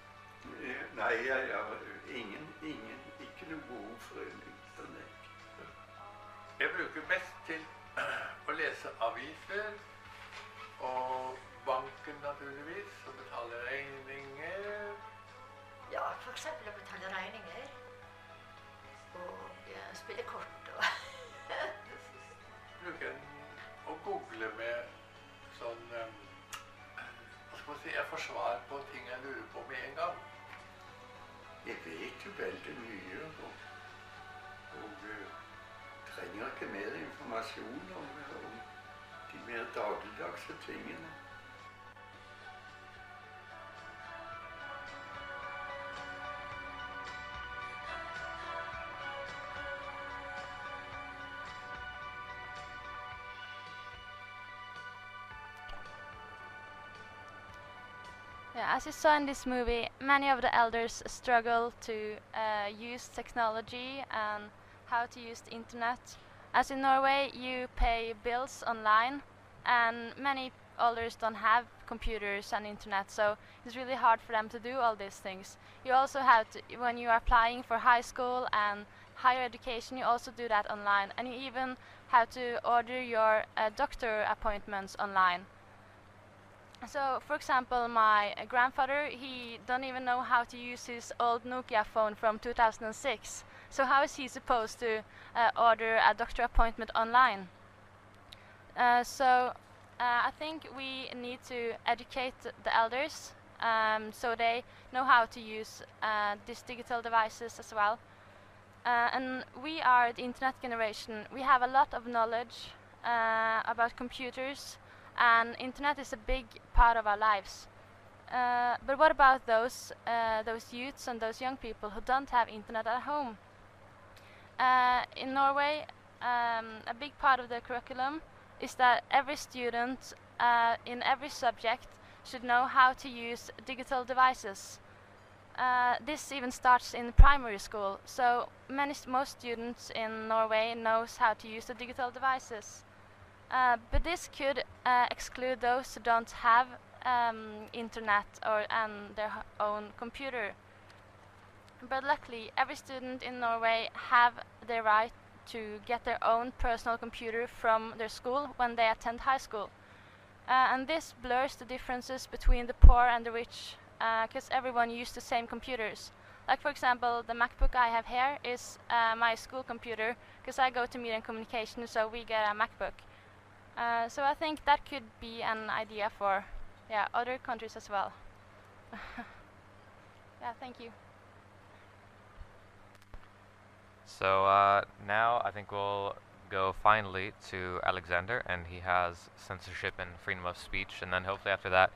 Nei, jeg har ikke noe behov for internett. Jeg bruker best til å lese aviser, og banken naturligvis, og betale regninger. Ja, for eksempel å betale regninger, og spille kort. Bruker den å google med sånn, jeg får svar på ting jeg lurer på med en gang. Jeg vet jo veldig mye, og trenger ikke mer informasjon om de mer dagligdagse tingene. Yeah, as you saw in this movie, many of the elders struggle to use technology and how to use the internet. As in Norway, you pay bills online, and many elders don't have computers and internet, so it's really hard for them to do all these things. You also have to, when you are applying for high school and higher education, you also do that online, and you even have to order your doctor appointments online. So, for example, my grandfather, he don't even know how to use his old Nokia phone from 2006. So how is he supposed to order a doctor appointment online? I think we need to educate the elders so they know how to use these digital devices as well. And we are the internet generation. We have a lot of knowledge about computers, and internet is a big part of our lives. But what about those youths and those young people who don't have internet at home? In Norway, a big part of the curriculum is that every student in every subject should know how to use digital devices. This even starts in primary school, so most students in Norway knows how to use the digital devices. But this could exclude those who don't have internet and their own computer. But luckily, every student in Norway have the right to get their own personal computer from their school when they attend high school. And this blurs the differences between the poor and the rich, because everyone used the same computers. Like, for example, the MacBook I have here is my school computer, because I go to media and communication, so we get a MacBook. So I think that could be an idea for other countries as well. Yeah, thank you. So now I think we'll go go finally to Alexander, and he has censorship and freedom of speech, and then hopefully after that,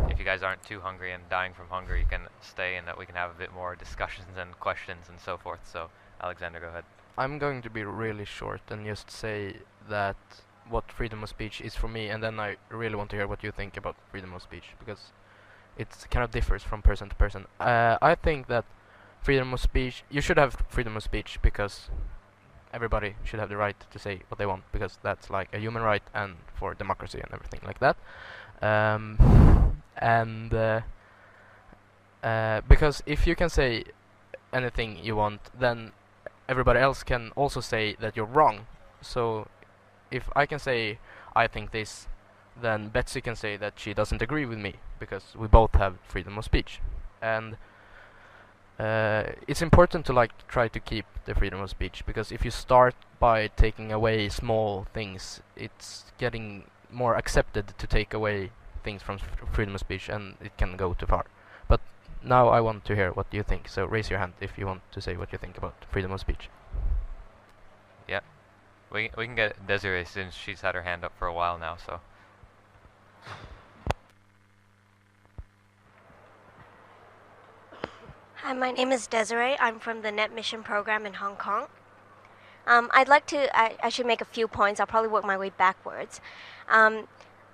if you guys aren't too hungry and dying from hunger, you can stay and that we can have a bit more discussions and questions and so forth. So, Alexander, go ahead. I'm going to be really short and just say that what freedom of speech is for me, and then I really want to hear what you think about freedom of speech, because it kind of differs from person to person. I think that freedom of speech, you should have freedom of speech because everybody should have the right to say what they want, because that's like a human right and for democracy and everything like that. Because if you can say anything you want, then everybody else can also say that you're wrong. So if I can say I think this, then Betsy can say that she doesn't agree with me, because we both have freedom of speech. And it's important to like try to keep the freedom of speech, because if you start by taking away small things, it's getting more accepted to take away things from freedom of speech, and it can go too far. But now I want to hear what you think, so raise your hand if you want to say what you think about freedom of speech. Yeah, we can get Desiree since she's had her hand up for a while now, so. Hi, my name is Desiree. I'm from the Net Mission program in Hong Kong. I'd like to, I should make a few points. I'll probably work my way backwards.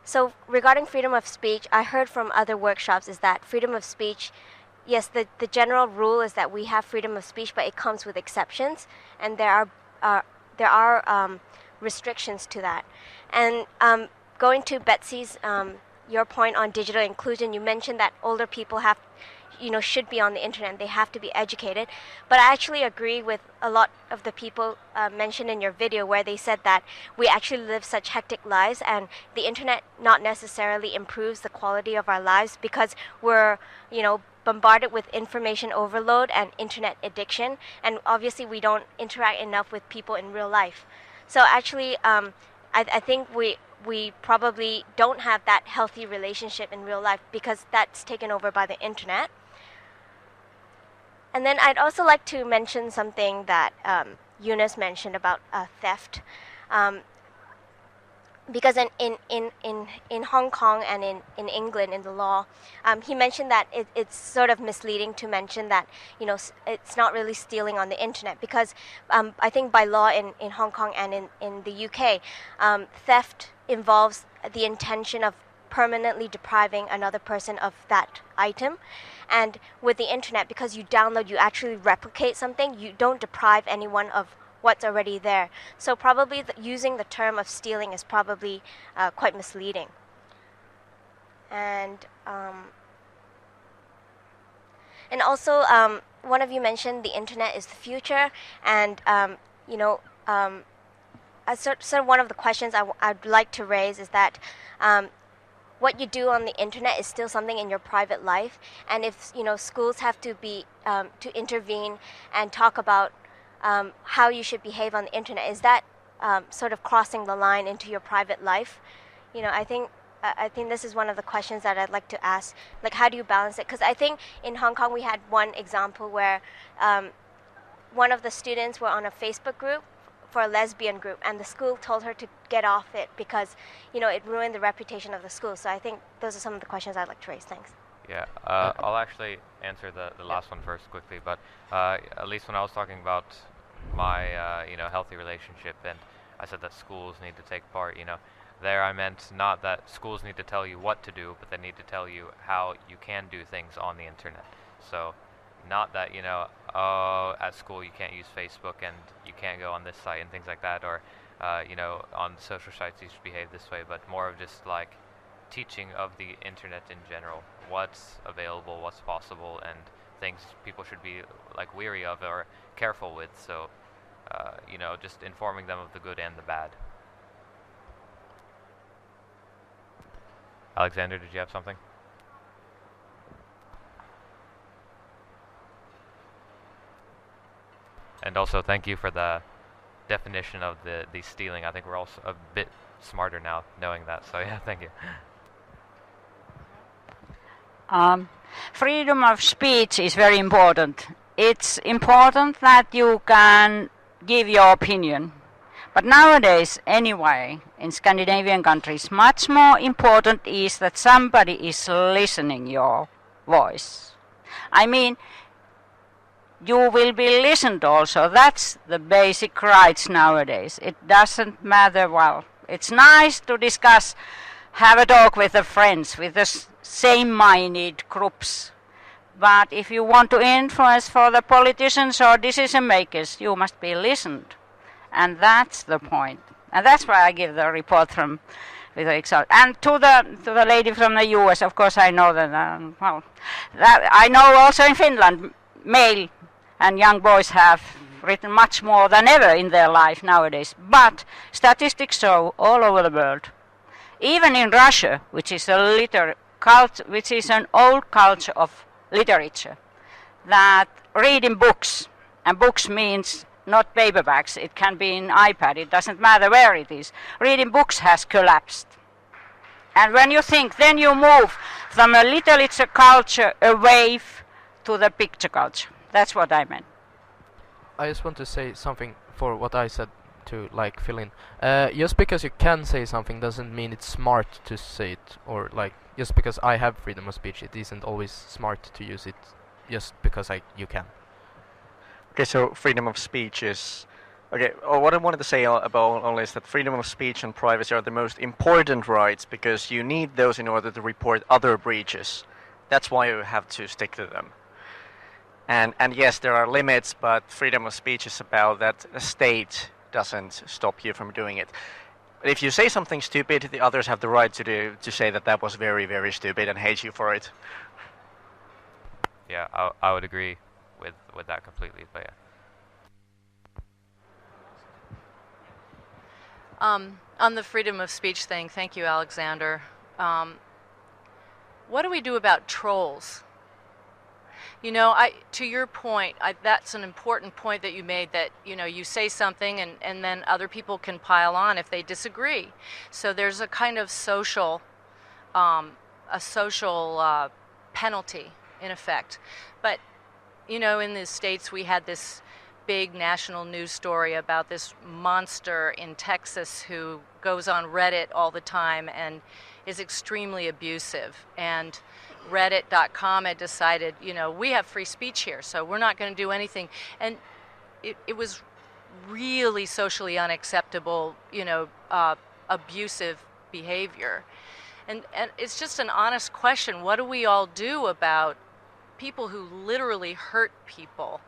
So regarding freedom of speech, I heard from other workshops is that freedom of speech, yes, the general rule is that we have freedom of speech, but it comes with exceptions, and there are restrictions to that. And going to Betsy's, your point on digital inclusion, you mentioned that older people have, should be on the internet. They have to be educated. But I actually agree with a lot of the people mentioned in your video, where they said that we actually live such hectic lives, and the internet not necessarily improves the quality of our lives, because we're, bombarded with information overload and internet addiction, and obviously we don't interact enough with people in real life. So actually, I think we probably don't have that healthy relationship in real life, because that's taken over by the internet. And then I'd also like to mention something that Eunice mentioned about theft. Because in Hong Kong and in England, in the law, he mentioned that it's sort of misleading to mention that, it's not really stealing on the internet, because I think by law in Hong Kong and in the UK, theft involves the intention of permanently depriving another person of that item. And with the internet, because you download, you actually replicate something, you don't deprive anyone of what's already there. So probably using the term of stealing is probably quite misleading. And also, one of you mentioned the internet is the future, and sort of one of the questions I'd like to raise is that what you do on the internet is still something in your private life, and if schools have to be to intervene and talk about how you should behave on the internet, is that sort of crossing the line into your private life? I think this is one of the questions that I'd like to ask. Like, how do you balance it? Because I think in Hong Kong we had one example where one of the students were on a Facebook group for a lesbian group, and the school told her to get off it because it ruined the reputation of the school. So I think those are some of the questions I'd like to raise. Thanks. Yeah, I'll actually answer the last one first quickly, but at least when I was talking about my healthy relationship, and I said that schools need to take part, there I meant not that schools need to tell you what to do, but they need to tell you how you can do things on the internet. So not that at school you can't use Facebook and you can't go on this site and things like that, or on social sites you should behave this way, but more of just like teaching of the internet in general, what's available, what's possible, and things people should be like weary of or careful with. So just informing them of the good and the bad. Alexander, did you have something? And also thank you for the definition of the stealing. I think we're also a bit smarter now knowing that, so yeah, thank you. Freedom of speech is very important. It's important that you can give your opinion, But nowadays, anyway, in Scandinavian countries, much more important is that somebody is listening your voice. I mean, you will be listened also. That's the basic rights nowadays. It doesn't matter, well, it's nice to discuss, have a talk with the friends, with the same-minded groups. But if you want to influence for the politicians or decision makers, you must be listened. And that's the point. And that's why I give the report from with the example. And to the lady from the US, of course I know that, that I know also in Finland, male and young boys have written much more than ever in their life nowadays. But statistics show all over the world, even in Russia, which is which is an old culture of literature, that reading books, and books means not paperbacks, it can be in iPad, it doesn't matter where it is. Reading books has collapsed. And when you think, then you move from a literature culture away to the picture culture. That's what I meant. I just want to say something for what I said to like fill in. Just because you can say something doesn't mean it's smart to say it, or like just because I have freedom of speech, it isn't always smart to use it just because you can. Okay, so freedom of speech is... Okay, what I wanted to say about only is that freedom of speech and privacy are the most important rights because you need those in order to report other breaches. That's why you have to stick to them. And yes, there are limits, but freedom of speech is about that the state doesn't stop you from doing it. If you say something stupid, the others have the right to say that was very, very stupid and hate you for it. Yeah, I would agree with that completely, but yeah. On the freedom of speech thing, thank you, Alexander. What do we do about trolls? You know, to your point, that's an important point that you made, that, you know, you say something and then other people can pile on if they disagree. So there's a kind of social penalty, in effect. But, you know, in the States we had this big national news story about this monster in Texas who goes on Reddit all the time and is extremely abusive. And Reddit.com had decided, you know, we have free speech here, so we're not going to do anything. And it was really socially unacceptable, you know, abusive behavior. And it's just an honest question. What do we all do about people who literally hurt people?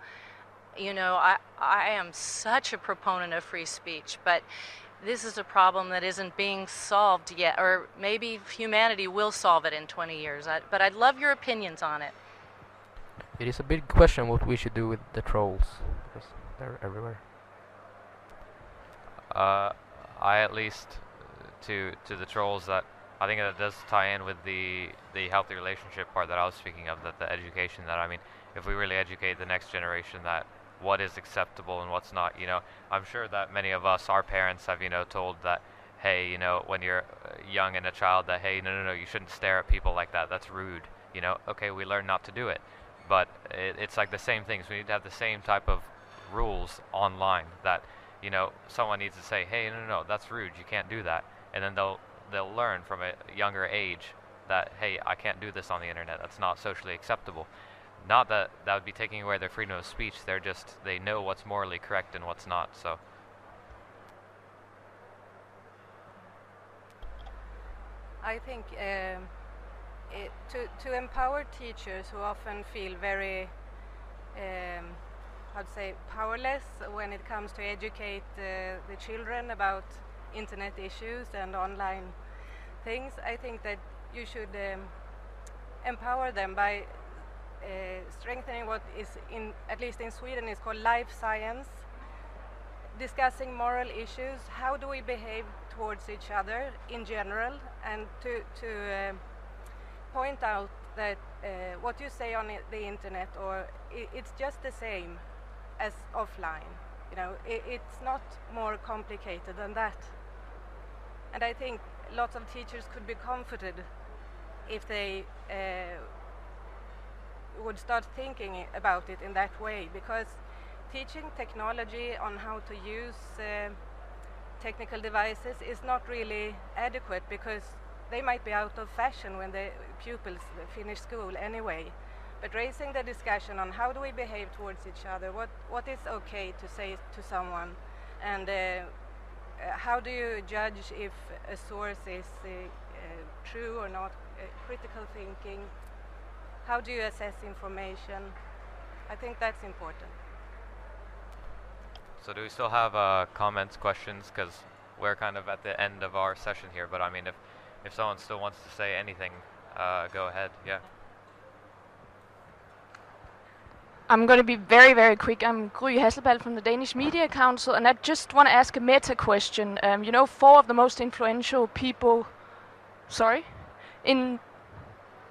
You know, I am such a proponent of free speech, but this is a problem that isn't being solved yet, or maybe humanity will solve it in 20 years. But I'd love your opinions on it. It is a big question what we should do with the trolls, because they're everywhere. I at least to the trolls, that I think that does tie in with the healthy relationship part that I was speaking of, that the education, that I mean, if we really educate the next generation that what is acceptable and what's not, you know, I'm sure that many of us, our parents, have, you know, told that, hey, you know, when you're young and a child, that, hey, no, you shouldn't stare at people like that, that's rude, you know. Okay, we learn not to do it, but it's like the same things. We need to have the same type of rules online, that, you know, someone needs to say, hey, no, that's rude, you can't do that, and then they'll learn from a younger age that, hey, I can't do this on the internet, that's not socially acceptable. Not that that would be taking away their freedom of speech, they know what's morally correct and what's not, so. I think to empower teachers who often feel very, I'd say, powerless when it comes to educate the children about internet issues and online things, I think that you should empower them by strengthening what is, at least in Sweden, is called life science, discussing moral issues. How do we behave towards each other in general, and to point out that what you say on the internet, or it's just the same as offline. You know, it's not more complicated than that. And I think lots of teachers could be comforted if they would start thinking about it in that way, because teaching technology on how to use technical devices is not really adequate because they might be out of fashion when the pupils finish school anyway. But raising the discussion on how do we behave towards each other, what is okay to say to someone, and how do you judge if a source is true or not, critical thinking, how do you assess information? I think that's important. So do we still have comments, questions? Because we're kind of at the end of our session here, but I mean, if someone still wants to say anything, go ahead, yeah. I'm going to be very, very quick. I'm Gry Hasselbalg from the Danish Media Council, and I just want to ask a meta question. You know, 4 of the most influential people, in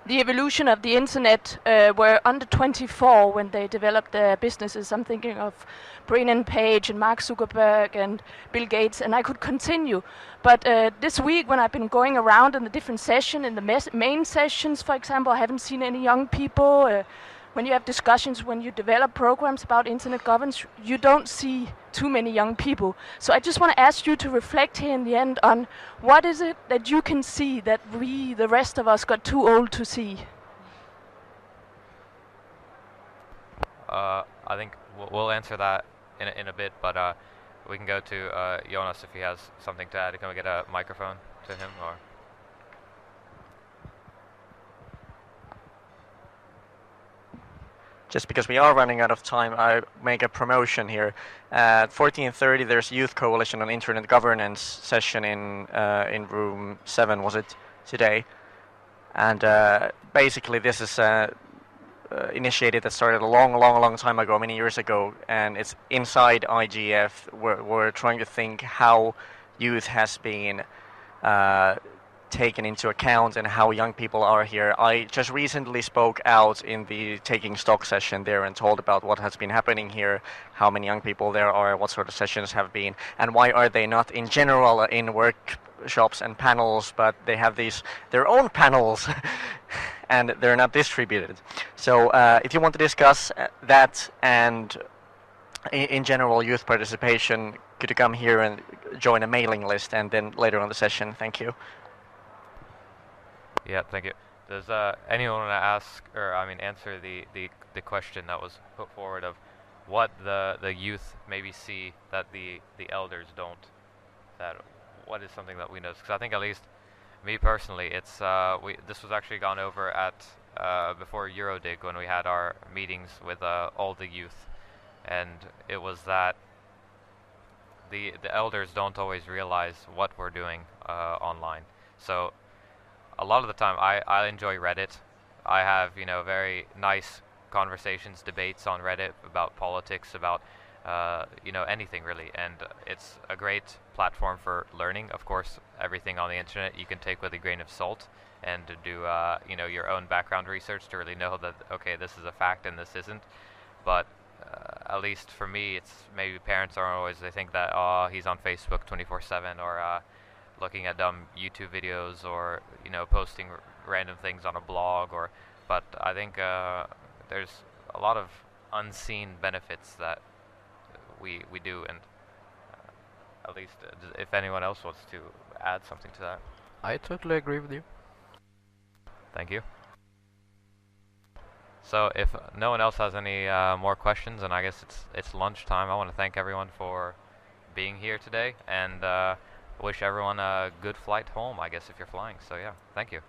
the evolution of the internet were under 24 when they developed their businesses. I'm thinking of Brennan Page and Mark Zuckerberg and Bill Gates, and I could continue. But this week, when I've been going around in the different sessions, in the main sessions, for example, I haven't seen any young people. When you have discussions, when you develop programs about internet governance, you don't see too many young people. So I just want to ask you to reflect here in the end on what is it that you can see that we, the rest of us, got too old to see? I think we'll answer that in a bit, but we can go to Jonas if he has something to add. Can we get a microphone to him? Or just because we are running out of time, I make a promotion here. At 14:30, there's Youth Coalition on Internet Governance session in room 7, was it, today? And basically this is initiative that started a long time ago, many years ago, and it's inside IGF. We're trying to think how youth has been taken into account and how young people are here. I just recently spoke out in the Taking Stock session there and told about what has been happening here, how many young people there are, what sort of sessions have been, and why are they not in general in workshops and panels, but they have their own panels and they're not distributed. So if you want to discuss that and in general youth participation, could you come here and join a mailing list and then later on the session? Thank you. yeah, thank you. Does anyone want to ask, or I mean, answer the question that was put forward of what the youth maybe see that the elders don't? That what is something that we notice? Because I think at least me personally, it's this was actually gone over at before EuroDIG when we had our meetings with all the youth, and it was that the elders don't always realize what we're doing online. So a lot of the time, I enjoy Reddit. I have very nice conversations, debates on Reddit about politics, about anything really, and it's a great platform for learning. Of course, everything on the internet you can take with a grain of salt and to do your own background research to really know that okay, this is a fact and this isn't. But at least for me, it's maybe parents aren't always, they think that he's on Facebook 24/7 or looking at dumb YouTube videos or posting random things on a blog, but I think there's a lot of unseen benefits that we do, and at least if anyone else wants to add something to that. I totally agree with you. Thank you. So if no one else has any more questions, and I guess it's lunchtime, I want to thank everyone for being here today, and wish everyone a good flight home, I guess, if you're flying. So yeah, thank you.